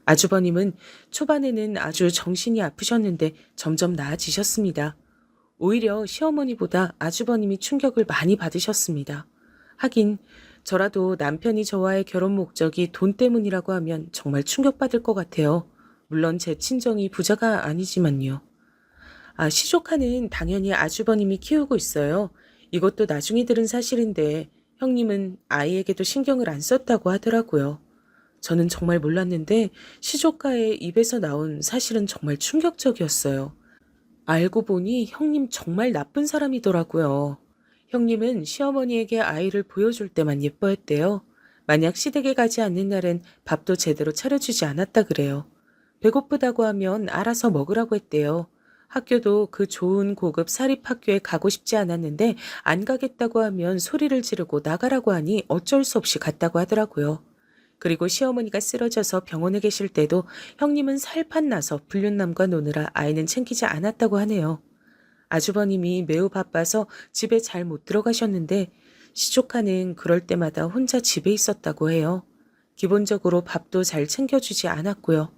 아주버님은 초반에는 아주 정신이 아프셨는데 점점 나아지셨습니다. 오히려 시어머니보다 아주버님이 충격을 많이 받으셨습니다. 하긴 저라도 남편이 저와의 결혼 목적이 돈 때문이라고 하면 정말 충격받을 것 같아요. 물론 제 친정이 부자가 아니지만요. 시조카는 당연히 아주버님이 키우고 있어요. 이것도 나중에 들은 사실인데 형님은 아이에게도 신경을 안 썼다고 하더라고요. 저는 정말 몰랐는데 시조카의 입에서 나온 사실은 정말 충격적이었어요. 알고 보니 형님 정말 나쁜 사람이더라고요. 형님은 시어머니에게 아이를 보여줄 때만 예뻐했대요. 만약 시댁에 가지 않는 날엔 밥도 제대로 차려주지 않았다 그래요. 배고프다고 하면 알아서 먹으라고 했대요. 학교도 그 좋은 고급 사립학교에 가고 싶지 않았는데 안 가겠다고 하면 소리를 지르고 나가라고 하니 어쩔 수 없이 갔다고 하더라고요. 그리고 시어머니가 쓰러져서 병원에 계실 때도 형님은 살판 나서 불륜남과 노느라 아이는 챙기지 않았다고 하네요. 아주버님이 매우 바빠서 집에 잘 못 들어가셨는데 시조카는 그럴 때마다 혼자 집에 있었다고 해요. 기본적으로 밥도 잘 챙겨주지 않았고요.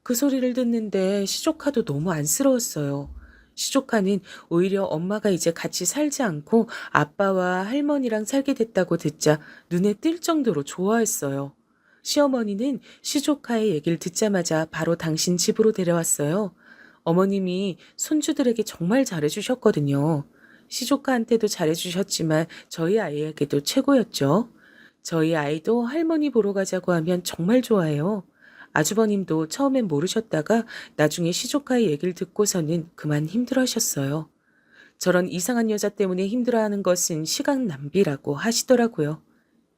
그 소리를 듣는데 시조카도 너무 안쓰러웠어요. 시조카는 오히려 엄마가 이제 같이 살지 않고 아빠와 할머니랑 살게 됐다고 듣자 눈에 띌 정도로 좋아했어요. 시어머니는 시조카의 얘기를 듣자마자 바로 당신 집으로 데려왔어요. 어머님이 손주들에게 정말 잘해주셨거든요. 시조카한테도 잘해주셨지만 저희 아이에게도 최고였죠. 저희 아이도 할머니 보러 가자고 하면 정말 좋아해요. 아주버님도 처음엔 모르셨다가 나중에 시조카의 얘기를 듣고서는 그만 힘들어하셨어요. 저런 이상한 여자 때문에 힘들어하는 것은 시간 낭비라고 하시더라고요.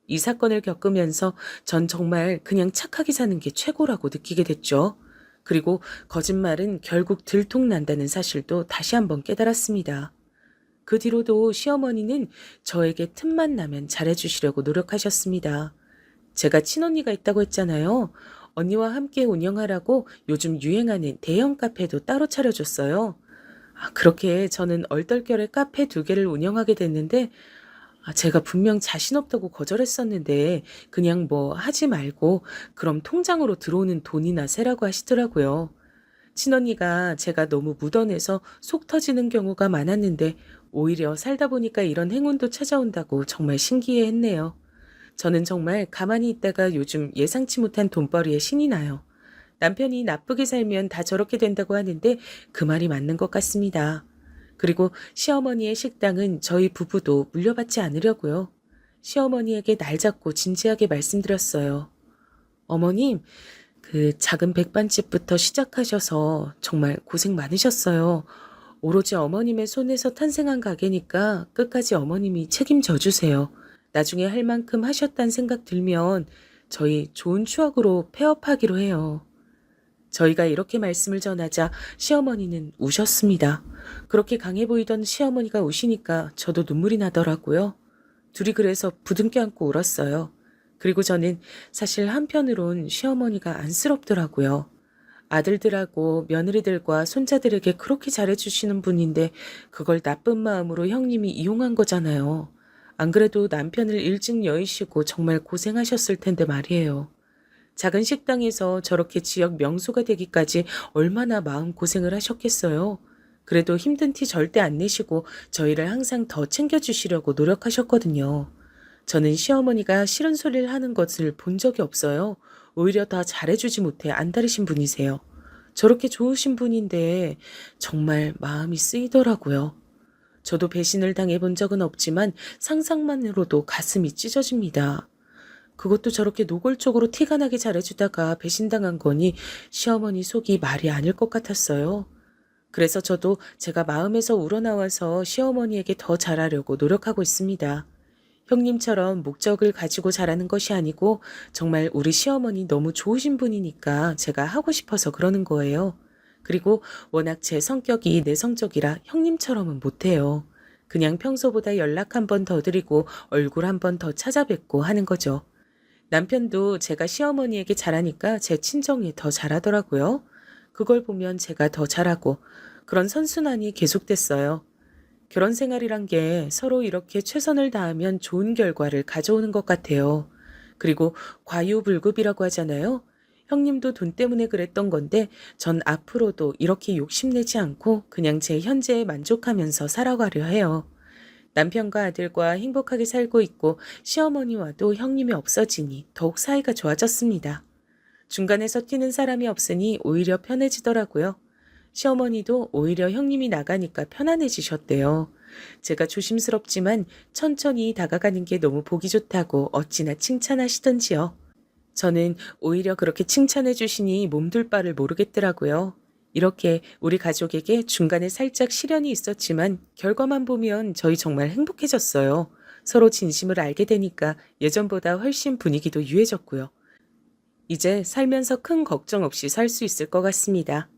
이 사건을 겪으면서 전 정말 그냥 착하게 사는 게 최고라고 느끼게 됐죠. 그리고 거짓말은 결국 들통난다는 사실도 다시 한번 깨달았습니다. 그 뒤로도 시어머니는 저에게 틈만 나면 잘해주시려고 노력하셨습니다. 제가 친언니가 있다고 했잖아요. 언니와 함께 운영하라고 요즘 유행하는 대형 카페도 따로 차려줬어요. 그렇게 저는 얼떨결에 카페 2개를 운영하게 됐는데 제가 분명 자신 없다고 거절했었는데 그냥 뭐 하지 말고 그럼 통장으로 들어오는 돈이나 세라고 하시더라고요. 친언니가 제가 너무 묻어내서 속 터지는 경우가 많았는데 오히려 살다 보니까 이런 행운도 찾아온다고 정말 신기해했네요. 저는 정말 가만히 있다가 요즘 예상치 못한 돈벌이에 신이 나요. 남편이 나쁘게 살면 다 저렇게 된다고 하는데 그 말이 맞는 것 같습니다. 그리고 시어머니의 식당은 저희 부부도 물려받지 않으려고요. 시어머니에게 날 잡고 진지하게 말씀드렸어요. 어머님, 그 작은 백반집부터 시작하셔서 정말 고생 많으셨어요. 오로지 어머님의 손에서 탄생한 가게니까 끝까지 어머님이 책임져 주세요. 나중에 할 만큼 하셨다는 생각 들면 저희 좋은 추억으로 폐업하기로 해요. 저희가 이렇게 말씀을 전하자 시어머니는 우셨습니다. 그렇게 강해 보이던 시어머니가 우시니까 저도 눈물이 나더라고요. 둘이 그래서 부둥켜 안고 울었어요. 그리고 저는 사실 한편으론 시어머니가 안쓰럽더라고요. 아들들하고 며느리들과 손자들에게 그렇게 잘해주시는 분인데 그걸 나쁜 마음으로 형님이 이용한 거잖아요. 안 그래도 남편을 일찍 여의시고 정말 고생하셨을 텐데 말이에요. 작은 식당에서 저렇게 지역 명소가 되기까지 얼마나 마음고생을 하셨겠어요. 그래도 힘든 티 절대 안 내시고 저희를 항상 더 챙겨주시려고 노력하셨거든요. 저는 시어머니가 싫은 소리를 하는 것을 본 적이 없어요. 오히려 더 잘해주지 못해 안달이신 분이세요. 저렇게 좋으신 분인데 정말 마음이 쓰이더라고요. 저도 배신을 당해본 적은 없지만 상상만으로도 가슴이 찢어집니다. 그것도 저렇게 노골적으로 티가 나게 잘해주다가 배신당한 거니 시어머니 속이 말이 아닐 것 같았어요. 그래서 저도 제가 마음에서 우러나와서 시어머니에게 더 잘하려고 노력하고 있습니다. 형님처럼 목적을 가지고 잘하는 것이 아니고 정말 우리 시어머니 너무 좋으신 분이니까 제가 하고 싶어서 그러는 거예요. 그리고 워낙 제 성격이 내성적이라 형님처럼은 못해요. 그냥 평소보다 연락 한 번 더 드리고 얼굴 한 번 더 찾아뵙고 하는 거죠. 남편도 제가 시어머니에게 잘하니까 제 친정에 더 잘하더라고요. 그걸 보면 제가 더 잘하고 그런 선순환이 계속됐어요. 결혼 생활이란 게 서로 이렇게 최선을 다하면 좋은 결과를 가져오는 것 같아요. 그리고 과유불급이라고 하잖아요. 형님도 돈 때문에 그랬던 건데 전 앞으로도 이렇게 욕심내지 않고 그냥 제 현재에 만족하면서 살아가려 해요. 남편과 아들과 행복하게 살고 있고 시어머니와도 형님이 없어지니 더욱 사이가 좋아졌습니다. 중간에서 튀는 사람이 없으니 오히려 편해지더라고요. 시어머니도 오히려 형님이 나가니까 편안해지셨대요. 제가 조심스럽지만 천천히 다가가는 게 너무 보기 좋다고 어찌나 칭찬하시던지요. 저는 오히려 그렇게 칭찬해 주시니 몸둘 바를 모르겠더라고요. 이렇게 우리 가족에게 중간에 살짝 시련이 있었지만 결과만 보면 저희 정말 행복해졌어요. 서로 진심을 알게 되니까 예전보다 훨씬 분위기도 유해졌고요. 이제 살면서 큰 걱정 없이 살 수 있을 것 같습니다.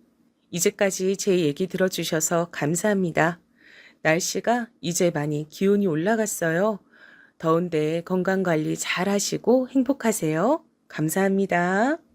이제까지 제 얘기 들어주셔서 감사합니다. 날씨가 이제 많이 기온이 올라갔어요. 더운데 건강 관리 잘 하시고 행복하세요. 감사합니다.